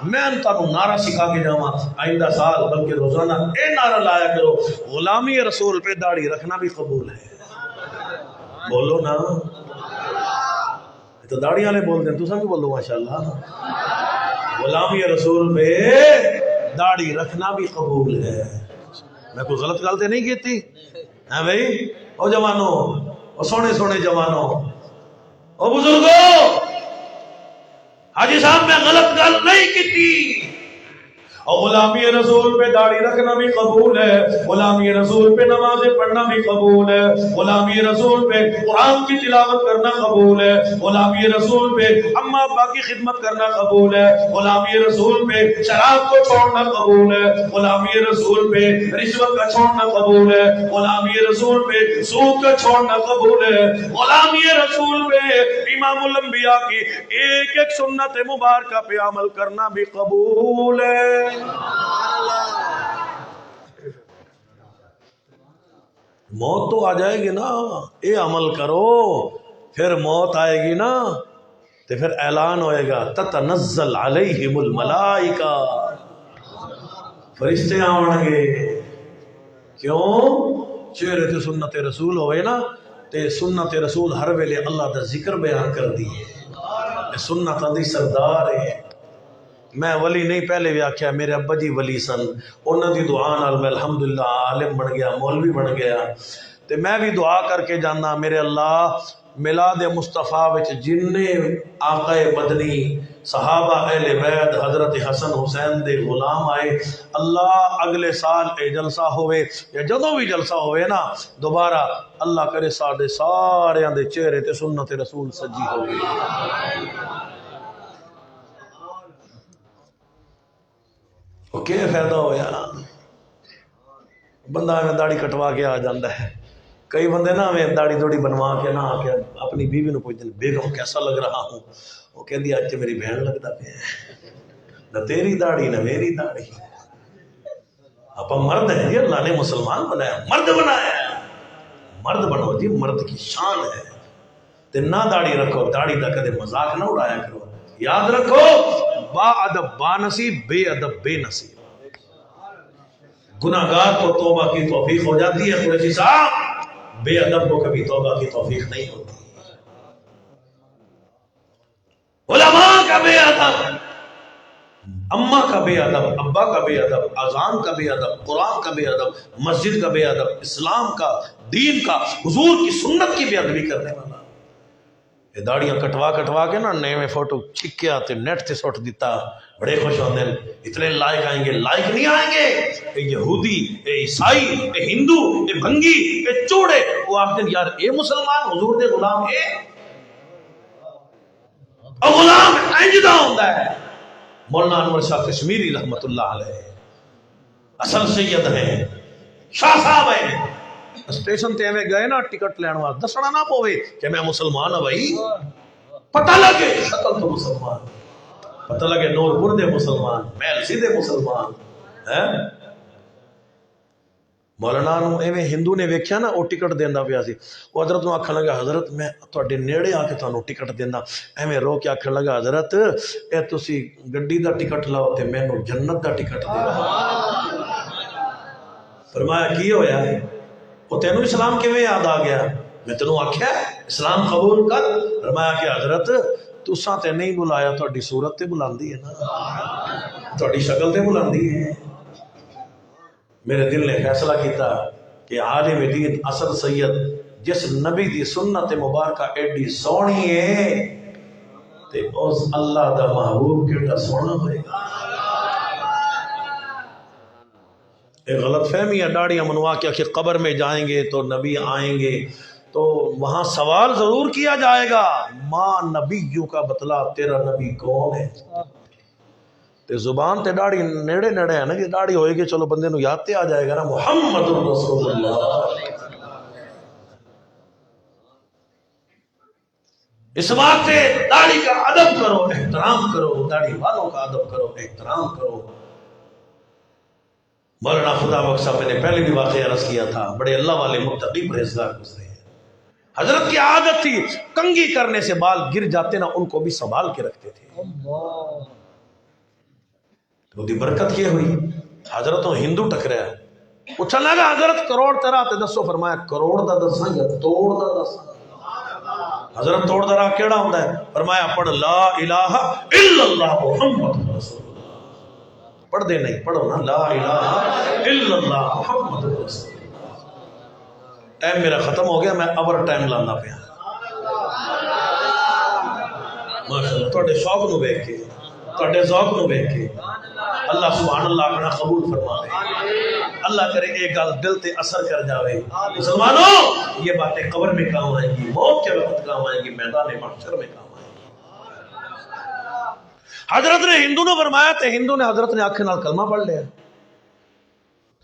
میں انتا کو نعرہ سکھا کے جاؤں آئندہ سال, بلکہ روزانہ اے نعرہ لایا کرو, غلامی رسول پہ داڑھی رکھنا بھی قبول ہے. بولو نا, تو داڑھی والے بول دیں, تو سب بھی بولو ماشاءاللہ. غلامی رسول پہ داڑھی رکھنا بھی قبول ہے. میں کوئی غلط غلطی نہیں کیتی ہے بھائی. او جوانو, او سونے سونے جوانو, او بزرگو, حاجی صاحب میں غلط گل نہیں کیتی. اور غلامی رسول پہ داڑھی رکھنا بھی قبول ہے, غلامی رسول پہ نمازیں پڑھنا بھی قبول ہے, غلامی رسول پہ قرآن کی تلاوت کرنا قبول ہے, غلامی رسول پہ اماں ابا کی خدمت کرنا قبول ہے, غلامی رسول پہ شراب کو چھوڑنا قبول ہے, غلامی رسول پہ رشوت کا چھوڑنا قبول ہے, غلامی رسول پہ سود کا چھوڑنا قبول ہے, غلامی رسول پہ امام الانبیاء کی ایک ایک سنت مبارکہ پہ عمل کرنا بھی قبول ہے. موت تو آ جائے گی نا, اے عمل کرو, پھر موت آئے گی نا تو پھر اعلان ہوئے گا تتنزل علیہم الملائکہ, فرشتے آؤں گے. کیوں؟ چہرے تے سنت رسول ہوئے نا, تے سنت رسول ہر ویلے اللہ دا ذکر بیان کر دیئے. سنت دی سردار ہے. میں ولی نہیں, پہلے بھی آکھیا میرے ابا جی ولی سن, انہاں دی دعا نال میں الحمدللہ عالم بن گیا, مولوی بن گیا. تے میں بھی دعا کر کے جانا میرے اللہ میلاد مصطفیٰ وچ جننے آقا مدنی صحابہ اہل بیت حضرت حسن حسین دے غلام آئے, اللہ اگلے سال اے جلسہ ہوئے یا جدوں بھی جلسہ ہوئے نا دوبارہ, اللہ کرے ساڈے سارے دے چہرے تے سنت رسول سجی ہوئے. کیا فائدہ ہویا, بندہ میں داڑھی کٹوا کے آ جاندہ ہے. کئی بندے نا میں داڑھی دوڑی بنوا کے نہ آ کے اپنی بیوی نے پوچھتے ہیں بیگم کیسا لگ رہا ہوں, وہ کہندی آج تے میری بہن لگتا پہ ہے, نہ تیری داڑھی نہ میری داڑھی. آپ مرد ہیں جی, اللہ نے مسلمان بنایا, مرد بنایا, مرد بنو جی, مرد کی شان ہے. تے نہ داڑھی رکھو, داڑھی دا کدے مذاق نہ اڑایا کرو. یاد رکھو با ادب با نصیب, بے ادب بے نصیب. گناہگار کو توبہ کی توفیق ہو جاتی ہے قریشی صاحب, بے ادب کو کبھی توبہ کی توفیق نہیں ہوتی. علماء کا بے ادب اماں کا بے ادب، ابا کا بے ادب، اذان کا بے ادب، قرآن کا بے ادب، مسجد کا بے ادب، اسلام کا، دین کا، حضور کی سنت کی بے ادبی کرنے والا، یہ داڑیاں کٹوا کے نا نئے میں فوٹو چھک کے آتے نیٹ تے سٹ دیتا، بڑے خوش ہوندے ہیں، اتنے لائک آئیں گے، لائک نہیں آئیں گے، اے یہودی، اے عیسائی، اے ہندو، اے بھنگی، اے چوڑے، وہ آخر دن یار اے مسلمان حضور دے غلام اے، اور غلام انجدہ ہوندہ ہے۔ مولانا انور شاہ کشمیری رحمت اللہ علیہ اصل سید ہیں، شاہ صاحب ہیں، اسٹیشن تے میں گئے نا ٹکٹ لین واسطے دسنا نہ پوے کہ میں مسلمان ہوں بھائی، پتہ لگے شکل تو مسلمان، پتہ لگے نور پور دے مسلمان، محل سیدھے مسلمان ہیں۔ مولانا نو ایویں ہندو نے ویکھیا نا، وہ ٹکٹ دیندا پیا سی، وہ حضرت نو آکھن لگا حضرت میں تواڈے نیڑے آ کے تانوں ٹکٹ دیندا، ایویں رو کے آکھن لگا حضرت اے تسی گڈی دا ٹکٹ لاؤ تے مینوں جنت دا ٹکٹ دے۔ فرمایا کی ہویا ہے؟ وہ تینوں اسلام کیویں یاد آ گیا؟ میں تینوں آکھیا اسلام قبول کر۔ فرمایا کہ حضرت تساں تے نہیں بلایا، تہاڈی صورت تے بلاندی ہے نا، تہاڈی شکل تے بلاندی ہے۔ میرے دل نے فیصلہ کیتا کہ عالم دین اصل سید جس نبی دی سنت مبارکہ ایڈی سونی ہے تے اس اللہ دا محبوب کیڑا سونا ہوئے گا۔ ایک غلط فہمی ہے، داڑیاں منوا کے کہ قبر میں جائیں گے تو نبی آئیں گے تو وہاں سوال ضرور کیا جائے گا، ماں نبیوں کا بتلا تیرا نبی کون ہے؟ تے زبان تے داڑھی نیڑے نیڑے ہے نا، کہ داڑھی ہوئے گی چلو بندے نو یاد تے آ جائے گا نا محمد رسول اللہ۔ اس بات سے داڑھی کا ادب کرو، احترام کرو، داڑھی والوں کا ادب کرو، احترام کرو۔ مولانا خدا بخش صاحب میں نے پہلے بھی واقعہ عرض کیا تھا، بڑے اللہ والے متقی پرہیزگار گزرے ہیں، حضرت کی عادت تھی کنگھی کرنے سے بال گر جاتے نا ان کو بھی سنبھال کے رکھتے تھے۔ تو دی برکت یہ ہوئی، حضرتوں ہندو ٹکریا، پوچھا لگا حضرت کروڑ تیرا تے دسو، فرمایا کروڑ دا دساں یا توڑ دا دساں؟ حضرت توڑ دا راہ کیڑا ہوندا ہے؟ فرمایا پڑھ لا الہ الا اللہ محمد رسول اللہ۔ پڑھ دے نہیں، پڑھو نا لا الہ الا اللہ محمد رسول اللہ۔ ٹائم میرا ختم ہو گیا، میں اوور ٹائم لانا پیا۔ ماشاءاللہ تواڈے شوق نو ویکھ کے، تواڈے ذوق نو ویکھ کے اللہ سبحان اللہ اپنا قبول فرمائے، اللہ کرے ایک گل دل تے اثر کر جاوے۔ مسلمانوں یہ باتیں قبر میں کام آئیں گی، موت کے وقت کام آئیں گی، میدان محشر میں کام آئیں گی۔ حضرت نے ہندو نے فرمایا تے ہندو نے حضرت نے آنکھ نال کلمہ پڑھ لیا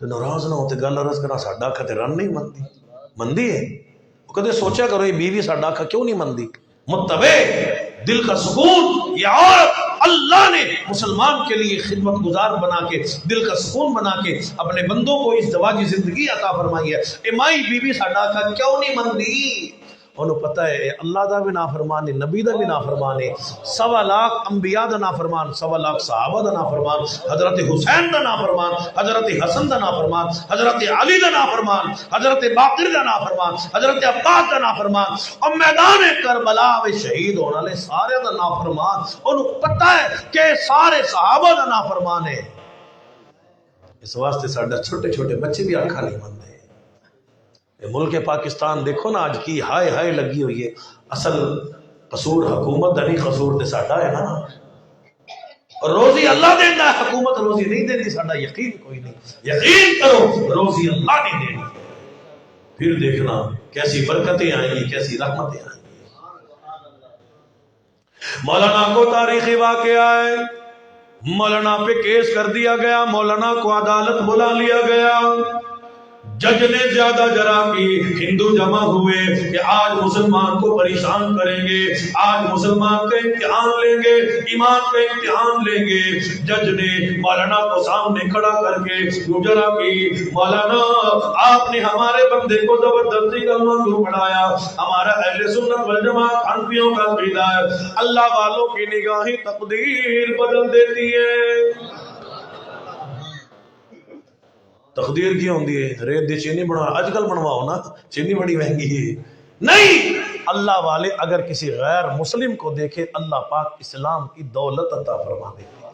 تے ناراض نہ ہوتے گل عرض کرنا ساڈا آنکھ تے رن نہیں مندی، مندی ہے؟ وہ کدے سوچا کرو یہ بیوی ساڈا آنکھ کیوں نہیں مندی؟ متبع دل کا سکون، یہ عورت اللہ نے مسلمان کے لیے خدمت گزار بنا کے، دل کا سکون بنا کے اپنے بندوں کو اس زواجی زندگی عطا فرمائی ہے۔ اے مائی بی بی ساڈا آقا کیوں نہیں مندی؟ انہوں پتہ ہے اللہ دا بھی نافرمان ہے، نبی دا بھی نافرمان ہے، 1.25 لاکھ انبیاء دا نافرمان، 1.25 لاکھ صحابہ دا نافرمان، حضرت حسین دا نافرمان، حضرت حسن دا نافرمان، حضرت علی دا نافرمان، حضرت باقر دا نافرمان، حضرت عباس دا نافرمان، اور میدان کربلا میں شہید ہونے والے سارے دا نافرمان۔ انہوں پتہ ہے کہ سارے صحابہ دا نافرمان ہے۔ اس واسطے ساڈا چھوٹے چھوٹے بچے بھی آنکھاں نہیں مندے۔ ملک پاکستان دیکھو نا آج کی ہائے ہائے لگی ہوئی ہے، اصل قصور حکومت دا نہیں، قصور تے ساڈا ہے نا، اور روزی اللہ دینا ہے، حکومت روزی نہیں دیتی، ساڈا یقین کوئی نہیں۔ یقین کرو روزی اللہ نہیں دینی، پھر دیکھنا کیسی برکتیں آئیں گی، کیسی رحمتیں آئیں گی۔ مولانا کو تاریخی واقعہ ہے، مولانا پہ کیس کر دیا گیا، مولانا کو عدالت بلا لیا گیا، جج نے زیادہ جرا کی، ہندو جمع ہوئے کہ آج مسلمان کو پریشان کریں گے، آج مسلمان کا امتحان لیں گے، ایمان کا امتحان لیں گے۔ جج نے مولانا کو سامنے کھڑا کر کے جرا کی، مولانا آپ نے ہمارے بندے کو زبردستی کلمہ کیوں پڑھایا؟ ہمارا اہل سنت والجماعت حنفیوں کا عقیدہ ہے اللہ والوں کی نگاہیں تقدیر بدل دیتی ہے۔ تقدیر کی ہوندی ہے؟ ریت دی چینی بنوا، آج کل بنواؤ نا، چینی بڑی مہنگی ہے۔ نہیں، اللہ والے اگر کسی غیر مسلم کو دیکھے اللہ پاک اسلام کی دولت عطا فرما دیتے ہیں۔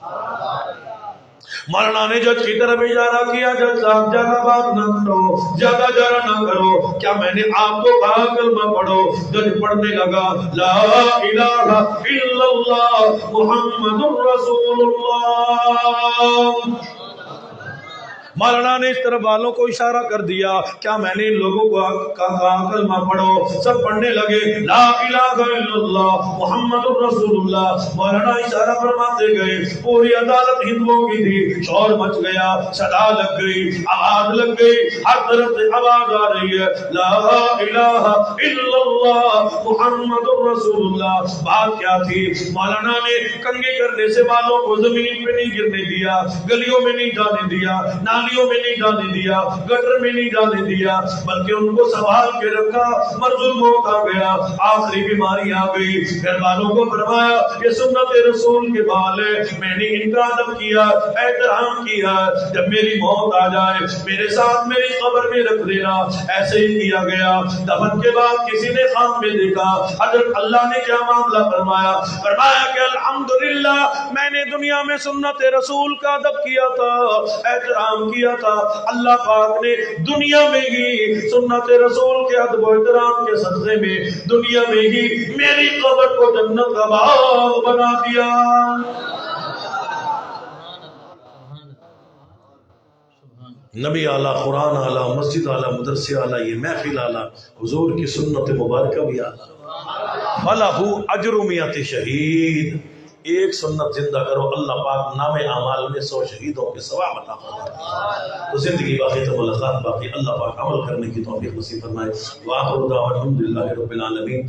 مولانا نے جج کی طرف اشارہ کیا، جج صاحب زیادہ بات نہ کرو، زیادہ جرا نہ کرو، کیا میں نے آپ کو کہا کلمہ پڑھو؟ جج پڑھنے لگا، لا الہ الا اللہ محمد رسول اللہ۔ مولانا نے اس طرف والوں کو اشارہ کر دیا، کیا میں نے ان لوگوں کو کہا کلمہ پڑھو؟ سب پڑھنے لگے، لا الہ الا اللہ محمد رسول اللہ۔ مولانا اشارہ فرماتے گئے، پوری عدالت ہندوؤں کی تھی، شور مچ گیا، صدا لگ گئی، آواز لگ گئی، ہر طرف سے آواز آ رہی ہے، لا الہ الا اللہ محمد رسول اللہ۔ بات کیا تھی؟ مولانا نے کنگھی کرنے سے بالوں کو زمین پہ نہیں گرنے دیا، گلیوں میں نہیں جانے دیا، نالیوں میں نہیں جانے دیا، گٹر میں نہیں جانے دیا، بلکہ ان کو سنبھال کے رکھا۔ مرض الموت آ گیا، آخری بیماری آ گئی، گھر والوں کو فرمایا یہ سنت رسول کے بال ہے، میں نے ان کا ادب کیا، احترام کیا، جب میری موت آ جائے میرے ساتھ میری قبر میں رکھ دینا۔ ایسے ہی کیا گیا۔ دفن کے بعد کسی نے خواب میں دیکھا، حضرت اللہ نے کیا معاملہ فرمایا؟ فرمایا کہ الحمدللہ میں نے دنیا میں سنت رسول کا ادب کیا تھا، احترام کیا تھا، اللہ پاک نے دنیا میں ہی سنت رسول کے ادب و احترام کے صدقے میں دنیا میں ہی میری قبر کو جنت کا باغ بنا دیا۔ نبی اعلیٰ، قرآن اعلیٰ، مسجد اعلیٰ، مدرسے اعلیٰ، یہ محفل اعلیٰ، حضور کی سنت مبارکہ بھی اعلیٰ۔ فَلَهُ أَجْرُ مِئَةِ شہید، ایک سنت زندہ کرو، اللہ پاک نام اعمال میں 100 شہیدوں کے ثواب عطا فرمائے۔ تو زندگی باقی تو ملاقات باقی، اللہ پاک عمل کرنے کی توفیق نصیب فرمائے۔ وآخر دعوانا الحمدللہ رب العالمین۔